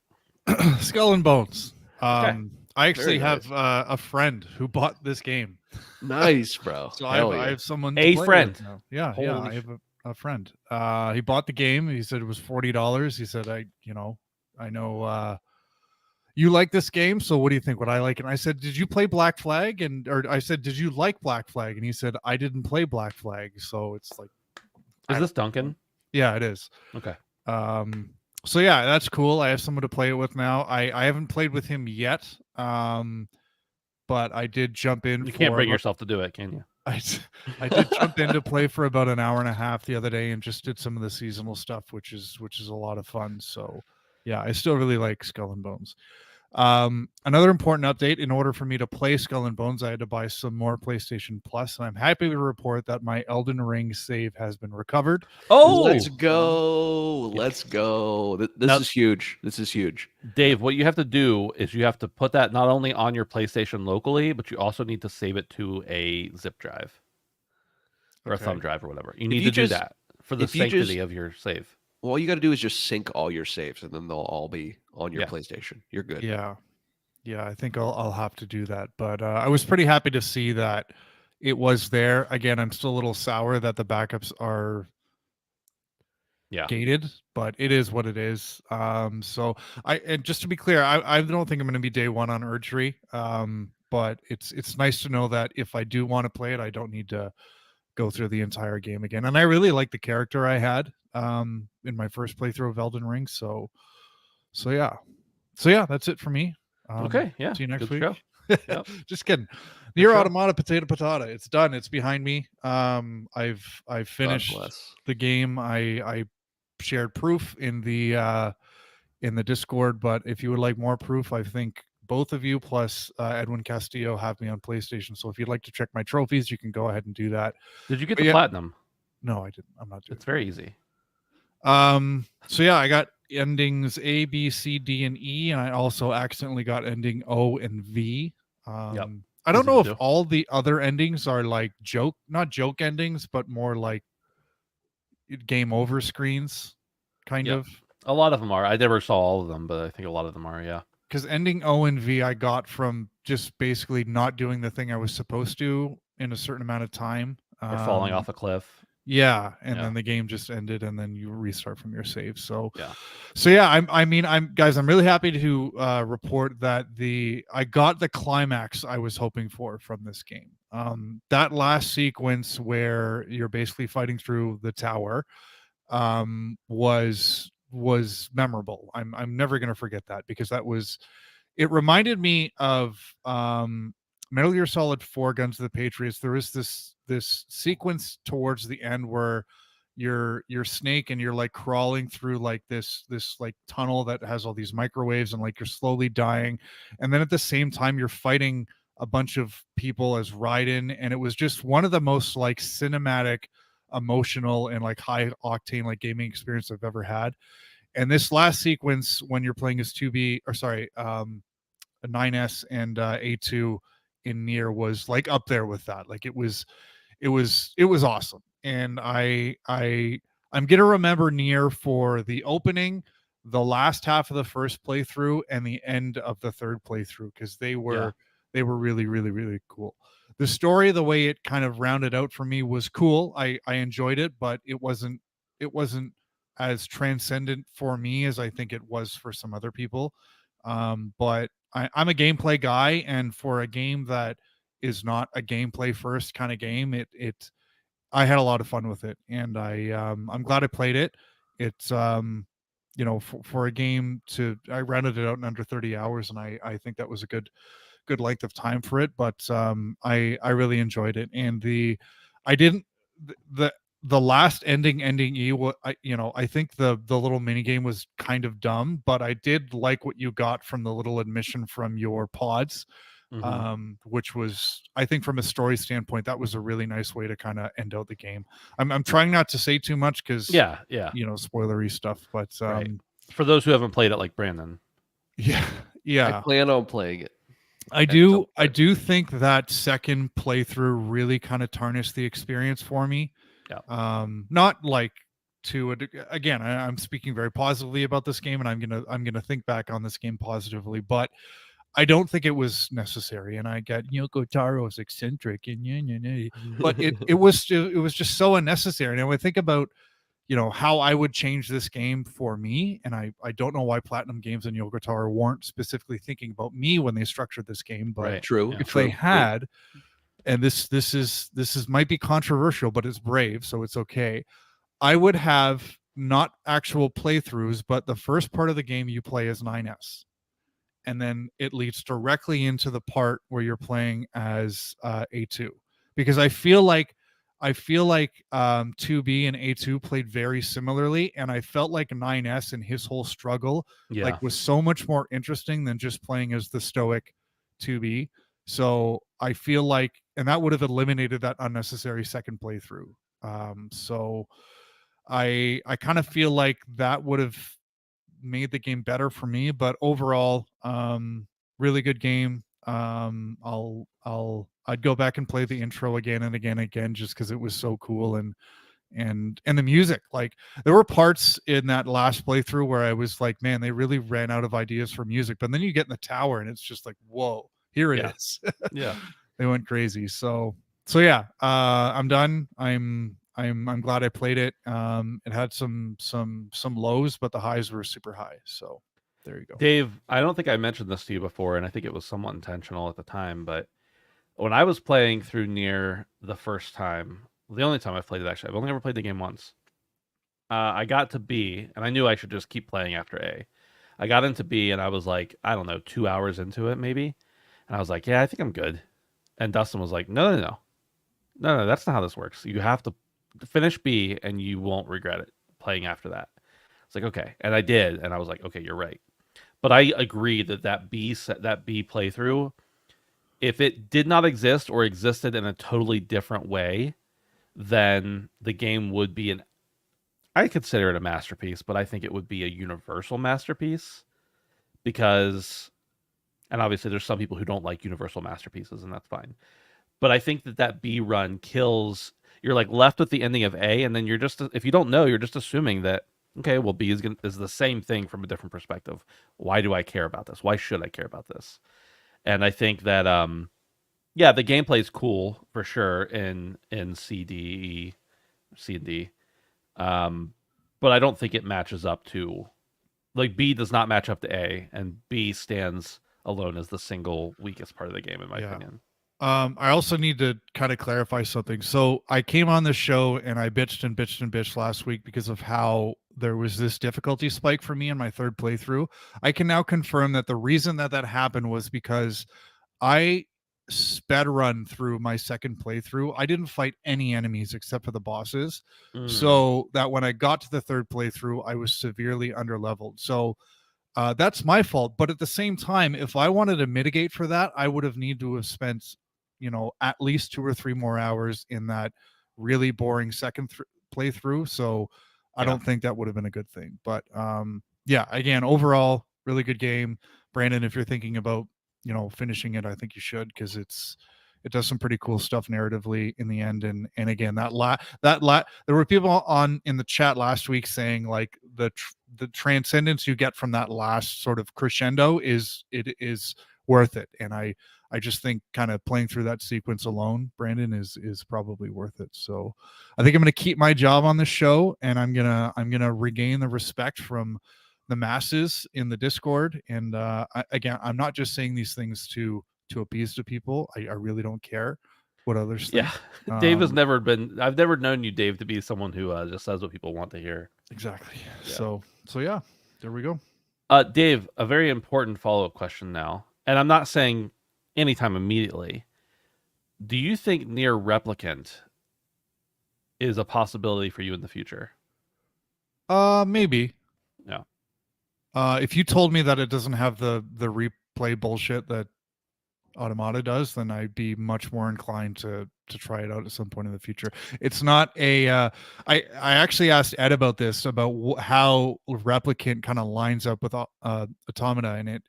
Skull and Bones. Okay. I actually Very have a friend who bought this game. Nice, bro. So I have someone to A play friend. with now. Yeah, Holy I have a friend. He bought the game. He said it was $40. He said, I know you like this game, so what do you think? Would I like it? And I said, did you play Black Flag? Or I said, did you like Black Flag? And he said, I didn't play Black Flag. So it's like, Is this Duncan? yeah, it is. Okay. So yeah, that's cool. I have someone to play it with now. I haven't played with him yet. But I did jump in. You can't bring yourself to do it, can you? I did jump in to play for about an hour and a half the other day and just did some of the seasonal stuff, which is a lot of fun. So yeah, I still really like Skull and Bones. Another important update: in order for me to play Skull and Bones, I had to buy some more PlayStation Plus, and I'm happy to report that my Elden Ring save has been recovered. Oh, let's go! Let's go! This is huge. This is huge. Dave, what you have to do is you have to put that not only on your PlayStation locally, but you also need to save it to a zip drive or a thumb drive or whatever. You need to do that for the sanctity of your save. Well, all you got to do is just sync all your saves, and then they'll all be on your PlayStation. You're good. Yeah, I think I'll have to do that. But I was pretty happy to see that it was there. Again, I'm still a little sour that the backups are gated, but it is what it is. So and just to be clear, I don't think I'm going to be day one on Urgery. But it's nice to know that if I do want to play it, I don't need to go through the entire game again. And I really like the character I had in my first playthrough of Elden Ring. So yeah, that's it for me. Okay, yeah. See you next week. Yep. Just kidding. Nier Automata Potato Patata. It's done. It's behind me. I've finished the game. I shared proof in the Discord, but if you would like more proof, I think both of you plus Edwin Castillo have me on PlayStation. So if you'd like to check my trophies, you can go ahead and do that. Did you get the platinum? No, I didn't. I'm not doing it. It's very easy. So yeah, I got endings A, B, C, D, and E, and I also accidentally got ending O and V. I don't know if all the other endings are like not joke endings, but more like game over screens, kind of. A lot of them are. I never saw all of them, but I think a lot of them are, yeah. Because ending O and V I got from just basically not doing the thing I was supposed to in a certain amount of time. Or falling off a cliff. Yeah, and Yeah. then the game just ended, and then you restart from your save. So, Yeah. yeah, I mean, I'm guys, I'm really happy to report that I got the climax I was hoping for from this game. That last sequence where you're basically fighting through the tower was memorable. I'm never gonna forget that because it reminded me of Metal Gear Solid 4 Guns of the Patriots. There is this sequence towards the end where you're Snake and you're like crawling through like this like tunnel that has all these microwaves and like you're slowly dying. And then at the same time you're fighting a bunch of people as Raiden, and it was just one of the most like cinematic, emotional, and like high octane like gaming experience I've ever had. And this last sequence when you're playing as 2B, or sorry, 9S and A2 in Near was like up there with that. Like it was awesome. And I'm gonna remember Near for the opening, the last half of the first playthrough, and the end of the third playthrough because Yeah. they were really, really, really cool. The story, the way it kind of rounded out for me was cool. I enjoyed it, but it wasn't as transcendent for me as I think it was for some other people. But I'm a gameplay guy, and for a game that is not a gameplay first kind of game, it I had a lot of fun with it, and I'm glad I played it. It's for a game I rounded it out in under 30 hours, and I think that was a good length of time for it. But I really enjoyed it, and I didn't the the last ending I think the little mini game was kind of dumb, but I did like what you got from the little admission from your pods, Hmm. which was, I think, from a story standpoint, that was a really nice way to kind of end out the game. I'm trying not to say too much because Yeah. Yeah. spoilery stuff, but Right. For those who haven't played it, like Brandon. yeah, I yeah. plan on playing it I at some do I point. do think that second playthrough really kind of tarnished the experience for me. Yeah. Not like again, I'm speaking very positively about this game, and I'm gonna think back on this game positively, but I don't think it was necessary. And I get, Kotaro's eccentric, and but it was just so unnecessary. And when I think about how I would change this game for me, and I don't know why Platinum Games and Yoko Taro weren't specifically thinking about me when they structured this game, but Right. True, Yeah. if they true. had, and this is might be controversial, but it's brave, so it's okay. I would have not actual playthroughs, but the first part of the game you play as 9S, and then it leads directly into the part where you're playing as A2, because I feel like 2B and A2 played very similarly, and I felt like 9S and his whole struggle Yeah. like was so much more interesting than just playing as the stoic 2B. So I feel like, and that would have eliminated that unnecessary second playthrough. So I kind of feel like that would have made the game better for me. But overall, really good game. I'd go back and play the intro again and again and again just because it was so cool. And the music, like, there were parts in that last playthrough where I was like, man, they really ran out of ideas for music. But then you get in the tower and it's just like, whoa, here it Yeah. is. Yeah. They went crazy. So yeah, I'm done. I'm glad I played it. It had some lows, but the highs were super high. So there you go. Dave, I don't think I mentioned this to you before, and I think it was somewhat intentional at the time, but when I was playing through Near the first time, the only time I've played it actually, I've only ever played the game once. I got to B, and I knew I should just keep playing after A. I got into B, and I was like, I don't know, 2 hours into it maybe, and I was like, yeah, I think I'm good. And Dustin was like, no, no, no, no, no, that's not how this works. You have to finish B, and you won't regret it playing after that. It's like, okay, and I did, and I was like, okay, you're right. But I agree that that B playthrough, if it did not exist or existed in a totally different way, then the game would be an I consider it a masterpiece, but I think it would be a universal masterpiece because and obviously there's some people who don't like universal masterpieces and that's fine. But I think that B run kills you're like left with the ending of A and then you're just if you don't know, you're just assuming that okay, well B is the same thing from a different perspective. Why do I care about this? Why should I care about this? And I think that yeah, the gameplay is cool for sure in CDE C and D. But I don't think it matches up to, like, B does not match up to A, and B stands alone as the single weakest part of the game, in my Yeah. opinion. I also need to kind of clarify something. So I came on the show and I bitched and bitched and bitched last week because of how there was this difficulty spike for me in my third playthrough. I can now confirm that the reason that that happened was because I sped run through my second playthrough. I didn't fight any enemies except for the bosses. So that when I got to the third playthrough, I was severely underleveled. So that's my fault. But at the same time, if I wanted to mitigate for that, I would have needed to have spent, at least 2 or 3 more hours in that really boring second playthrough. So I Yeah. don't think that would have been a good thing. But yeah, again, overall, really good game. Brandon, if you're thinking about, finishing it, I think you should, because it does some pretty cool stuff narratively in the end. And again, there were people on in the chat last week saying like the transcendence you get from that last sort of crescendo is worth it. And I just think kind of playing through that sequence alone, Brandon, is probably worth it. So I think I'm going to keep my job on the show, and I'm going to regain the respect from the masses in the Discord. And again, I'm not just saying these things to appease to people. I really don't care what others think. Yeah. Dave has never been, I've never known you, Dave, to be someone who just says what people want to hear. Exactly. Yeah. So yeah, there we go. Dave, a very important follow-up question now. And I'm not saying anytime immediately. Do you think Near Replicant is a possibility for you in the future? Maybe. Yeah. If you told me that it doesn't have the replay bullshit that Automata does, then I'd be much more inclined to try it out at some point in the future. It's not a I actually asked Ed about this, about how Replicant kind of lines up with Automata, and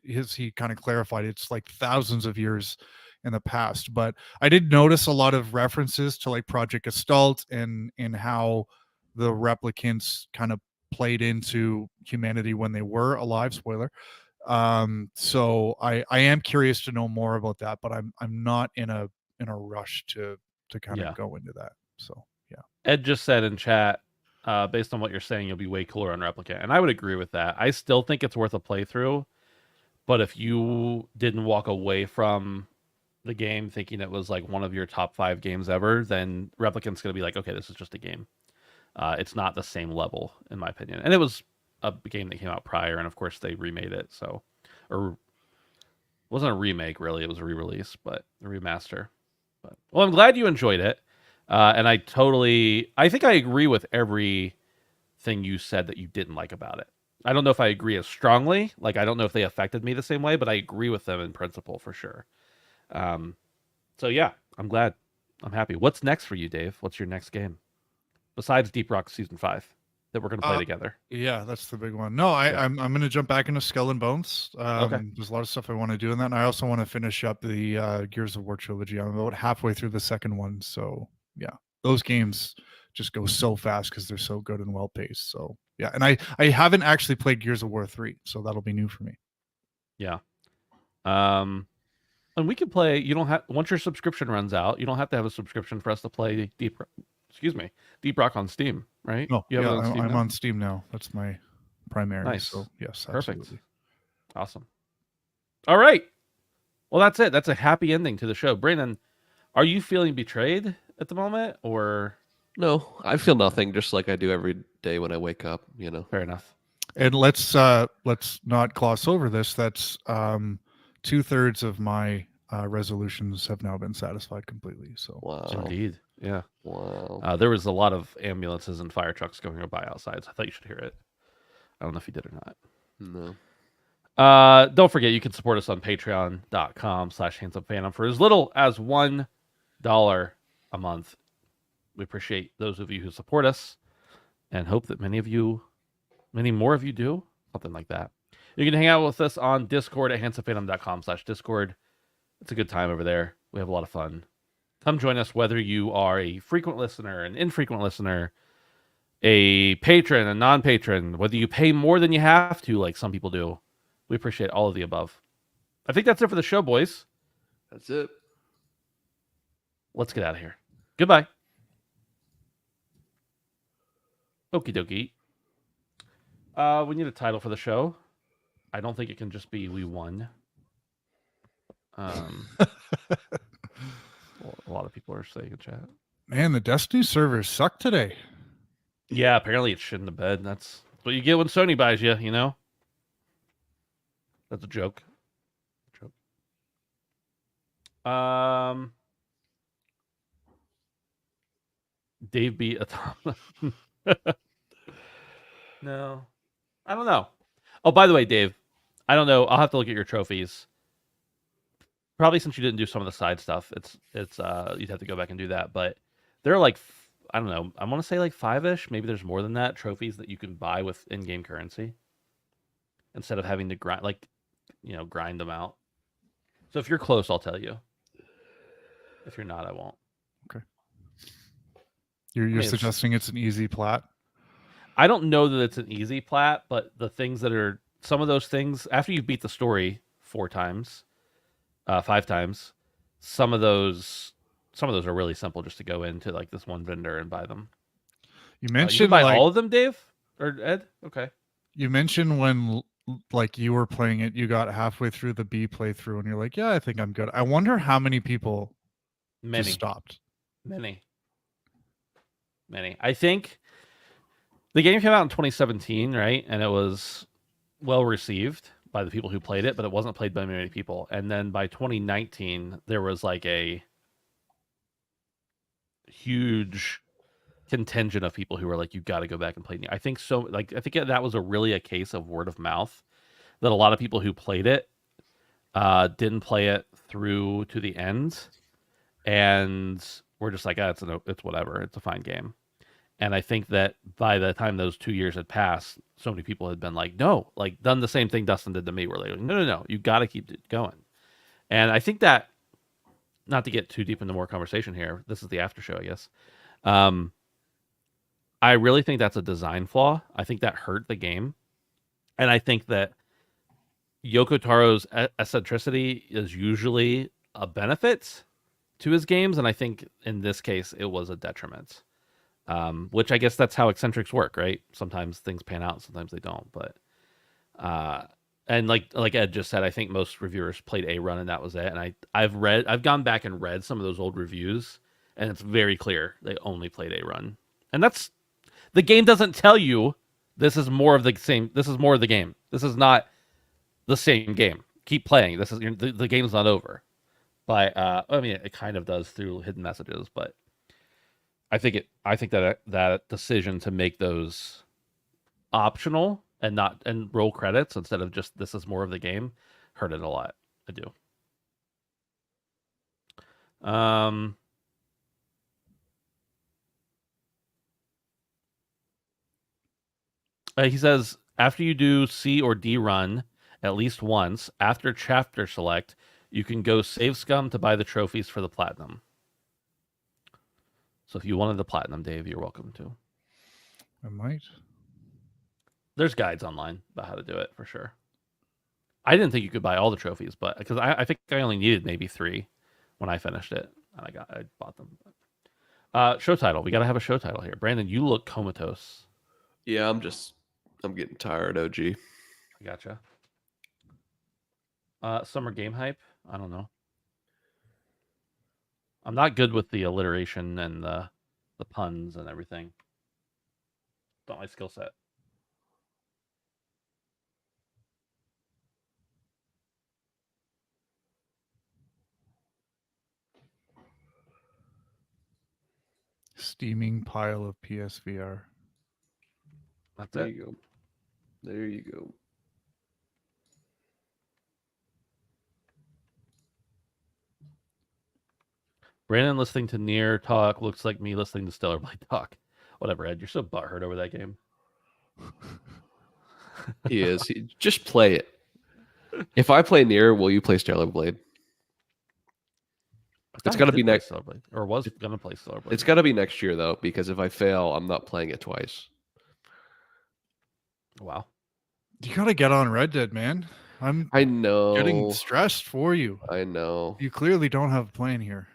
he kind of clarified it's like thousands of years in the past. But I did notice a lot of references to like Project Gestalt and how the replicants kind of played into humanity when they were alive. Spoiler. So I am curious to know more about that, but I'm not in a rush to kind of go into that. So yeah. Ed just said in chat, based on what you're saying, you'll be way cooler on Replicant, and I would agree with that. I still think it's worth a playthrough, but if you didn't walk away from the game thinking it was like one of your top 5 games ever, then Replicant's going to be like, okay, this is just a game. It's not the same level, in my opinion. And it was a game that came out prior, and of course they remade it. So, or it wasn't a remake really; it was a re-release, but a remaster. But well, I'm glad you enjoyed it, and I think I agree with everything you said that you didn't like about it. I don't know if I agree as strongly. Like, I don't know if they affected me the same way, but I agree with them in principle for sure. So yeah, I'm glad. I'm happy. What's next for you, Dave? What's your next game besides Deep Rock Season 5 that we're going to play together? Yeah, that's the big one. No, I'm going to jump back into Skull and Bones. Okay. There's a lot of stuff I want to do in that, and I also want to finish up the Gears of War trilogy. I'm about halfway through the second one, so yeah, those games just go so fast because they're so good and well paced. So yeah, and I haven't actually played Gears of War 3, so that'll be new for me. Yeah. And we can play. You don't have, once your subscription runs out, you don't have to have a subscription for us to play Deep Rock on Steam, right? Oh, you have yeah, it on Steam I'm now? on Steam now. That's my primary. Nice. So yes, Perfect. absolutely. Awesome. All right. Well, that's it. That's a happy ending to the show. Brandon, are you feeling betrayed at the moment, or No, I feel nothing, just like I do every day when I wake up. fair enough? And let's not gloss over this. That's 2/3 of my resolutions have now been satisfied completely. So Wow. Indeed. Yeah. Wow. There was a lot of ambulances and fire trucks going by outside, so I thought you should hear it. I don't know if you did or not. No. Don't forget, you can support us on patreon.com/handsomephantom for as little as $1 a month. We appreciate those of you who support us and hope that many more of you do. Something like that. You can hang out with us on Discord at handsomephantom.com/Discord. It's a good time over there. We have a lot of fun. Come join us, whether you are a frequent listener, an infrequent listener, a patron, a non-patron, whether you pay more than you have to, like some people do. We appreciate all of the above. I think that's it for the show, boys. That's it. Let's get out of here. Goodbye. Okie dokie. We need a title for the show. I don't think it can just be "We won." A lot of people are saying in chat. Man, the Destiny servers suck today. Yeah, apparently it shouldn't have been. That's what you get when Sony buys you. You know. That's a joke. Dave beat a Tom. No, I don't know. Oh, by the way, Dave, I don't know. I'll have to look at your trophies. Probably since you didn't do some of the side stuff, it's you'd have to go back and do that. But there are like I don't know. I want to say like 5-ish. Maybe there's more than that trophies that you can buy with in-game currency instead of having to grind them out. So if you're close, I'll tell you. If you're not, I won't. Okay. You're suggesting it's an easy plat? I don't know that it's an easy plat, but the things that are some of those things after you beat the story 5 times, some of those are really simple just to go into like this one vendor and buy them. You You mentioned can buy all of them, Dave or Ed. Okay. You mentioned when like you were playing it, you got halfway through the B playthrough, and you're like, "Yeah, I think I'm good." I wonder how many people just stopped. Many. I think the game came out in 2017, right? And it was well received by the people who played it, but it wasn't played by many people. And then by 2019, there was like a huge contingent of people who were like, "You got to go back and play." I think so. Like, I think that was a case of word of mouth that a lot of people who played it didn't play it through to the end, and we're just like, it's whatever. It's a fine game. And I think that by the time those 2 years had passed, so many people had been like, no, like done the same thing Dustin did to me. Where like, no, you got to keep it going. And I think that, not to get too deep into more conversation here, this is the after show, I guess. I really think that's a design flaw. I think that hurt the game. And I think that Yoko Taro's eccentricity is usually a benefit to his games. And I think in this case, it was a detriment. Which I guess that's how eccentrics work, right? Sometimes things pan out, sometimes they don't. But and like Ed just said, I think most reviewers played a run and that was it. And I've gone back and read some of those old reviews, and it's very clear they only played a run. And that's the game doesn't tell you this is more of the same. This is more of the game. This is not the same game. Keep playing. This is the game's not over. But I mean, it kind of does through hidden messages, but. I think that decision to make those optional and roll credits instead of just this is more of the game hurt it a lot. I do. He says after you do C or D run at least once after chapter select, you can go save scum to buy the trophies for the platinum. So if you wanted the platinum, Dave, you're welcome to. I might. There's guides online about how to do it for sure. I didn't think you could buy all the trophies, but because I think I only needed maybe 3 when I finished it, and I bought them. Show title. We got to have a show title here. Brandon, you look comatose. Yeah, I'm getting tired, OG. I gotcha. Summer game hype. I don't know. I'm not good with the alliteration and the puns and everything. Not my skill set. Steaming pile of PSVR. That's there it. You go. There you go. Brandon listening to Nier talk looks like me listening to Stellar Blade talk. Whatever, Ed. You're so butthurt over that game. He is. Just play it. If I play Nier, will you play Stellar Blade? It's got to be next. Or was going to play Stellar Blade. It's got to be next year though, because if I fail, I'm not playing it twice. Wow. You got to get on Red Dead, man. I know. Getting stressed for you. I know. You clearly don't have a plan here.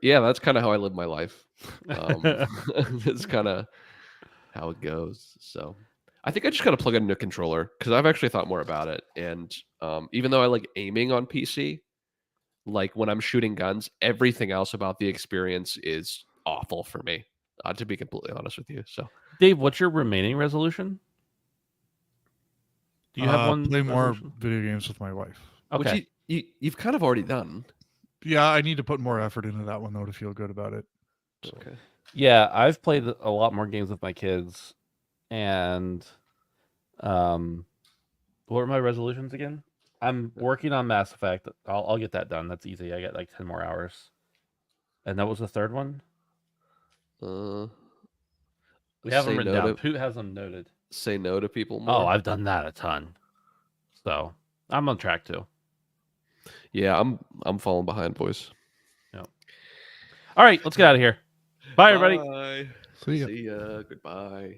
Yeah, that's kind of how I live my life. It's kind of how it goes. So I think I just got to plug in a new controller because I've actually thought more about it. And even though I like aiming on PC, like when I'm shooting guns, everything else about the experience is awful for me. To be completely honest with you. So Dave, what's your remaining resolution? Do you have one play more resolution? video games with my wife. Okay. Which you've kind of already done. Yeah, I need to put more effort into that one though to feel good about it. So. Okay. Yeah, I've played a lot more games with my kids, and what were my resolutions again? I'm working on Mass Effect. I'll get that done. That's easy. I got like 10 more hours. And that was the third one. We have them Say written no down. to Poot has them noted. say no to people more. Oh, I've done that a ton. So I'm on track too. Yeah, I'm falling behind, boys. Yep. All right, let's get out of here. Bye, everybody. Bye. See ya. See ya. Goodbye.